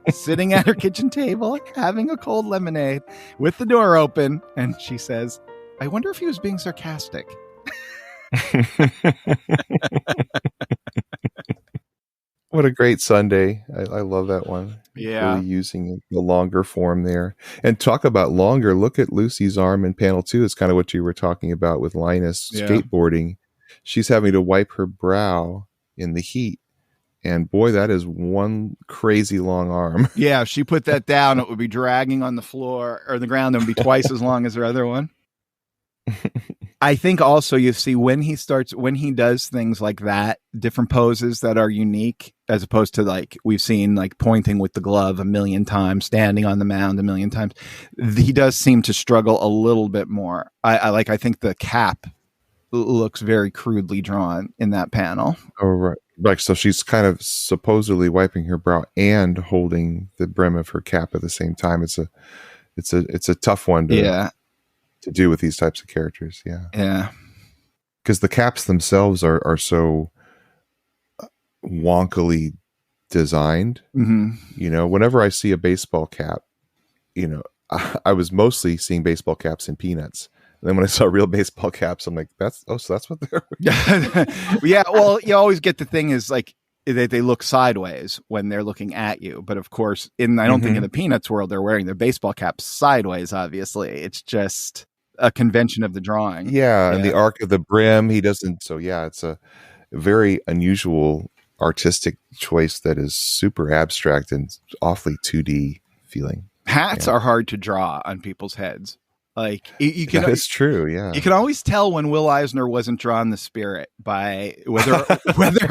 sitting at her kitchen table having a cold lemonade with the door open. And she says, "I wonder if he was being sarcastic." What a great Sunday. I love that one. Yeah. Really using the longer form there. And talk about longer. Look at Lucy's arm in panel 2. It's kind of what you were talking about with Linus skateboarding. She's having to wipe her brow in the heat. And boy, that is one crazy long arm. Yeah, if she put that down, it would be dragging on the floor or the ground. It would be twice as long as her other one. I think also you see when he does things like that, different poses that are unique, as opposed to like we've seen like pointing with the glove a million times, standing on the mound a million times. He does seem to struggle a little bit more. I think the cap looks very crudely drawn in that panel. Oh, right. Like, so she's kind of supposedly wiping her brow and holding the brim of her cap at the same time. It's a tough one to do with these types of characters. Yeah. Because the caps themselves are so wonkily designed. Mm-hmm. Whenever I see a baseball cap, I was mostly seeing baseball caps in Peanuts. And then when I saw real baseball caps, I'm like, so that's what they're. Yeah. Well, you always get the thing is like they look sideways when they're looking at you. But of course, I don't think in the Peanuts world, they're wearing their baseball caps sideways. Obviously, it's just a convention of the drawing. Yeah. And the arc of the brim, he doesn't. So yeah, it's a very unusual artistic choice that is super abstract and awfully 2D feeling. Hats are hard to draw on people's heads. Like you can. That's true. Yeah, you can always tell when Will Eisner wasn't drawing the spirit by whether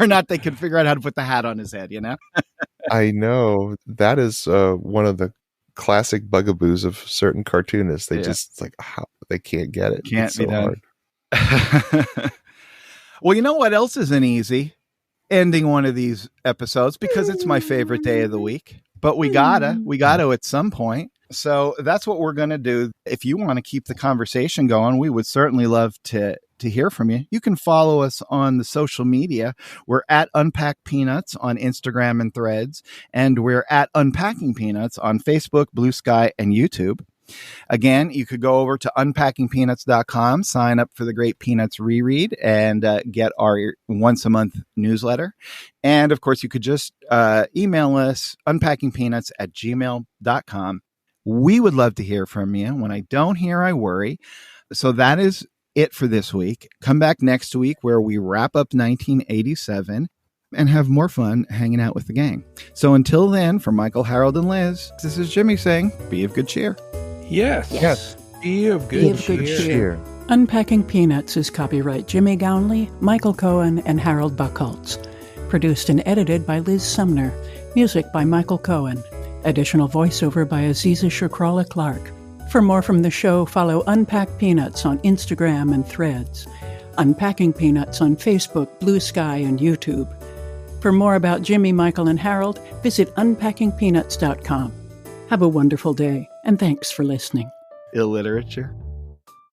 or not they could figure out how to put the hat on his head. I know that is one of the classic bugaboos of certain cartoonists. They just how they can't get it. Can't it's be so done. Hard. Well, you know what else isn't easy? Ending one of these episodes because it's my favorite day of the week. But we gotta at some point. So that's what we're going to do. If you want to keep the conversation going, we would certainly love to to hear from you. You can follow us on the social media. We're at Unpack Peanuts on Instagram and Threads, and we're at Unpacking Peanuts on Facebook, Blue Sky, and YouTube. Again, you could go over to unpackingpeanuts.com, sign up for the Great Peanuts reread, and get our once-a-month newsletter. And, of course, you could just email us, unpackingpeanuts@gmail.com. We would love to hear from you. When I don't hear, I worry. So that is it for this week. Come back next week where we wrap up 1987 and have more fun hanging out with the gang. So until then, for Michael, Harold, and Liz, this is Jimmy saying, be of good cheer. Yes. Be of good cheer. Unpacking Peanuts is copyright Jimmy Gownley, Michael Cohen, and Harold Buchholz. Produced and edited by Liz Sumner. Music by Michael Cohen. Additional voiceover by Aziza Shakrala Clark. For more from the show, follow Unpack Peanuts on Instagram and Threads. Unpacking Peanuts on Facebook, Blue Sky, and YouTube. For more about Jimmy, Michael, and Harold, visit unpackingpeanuts.com. Have a wonderful day, and thanks for listening. Illiterature.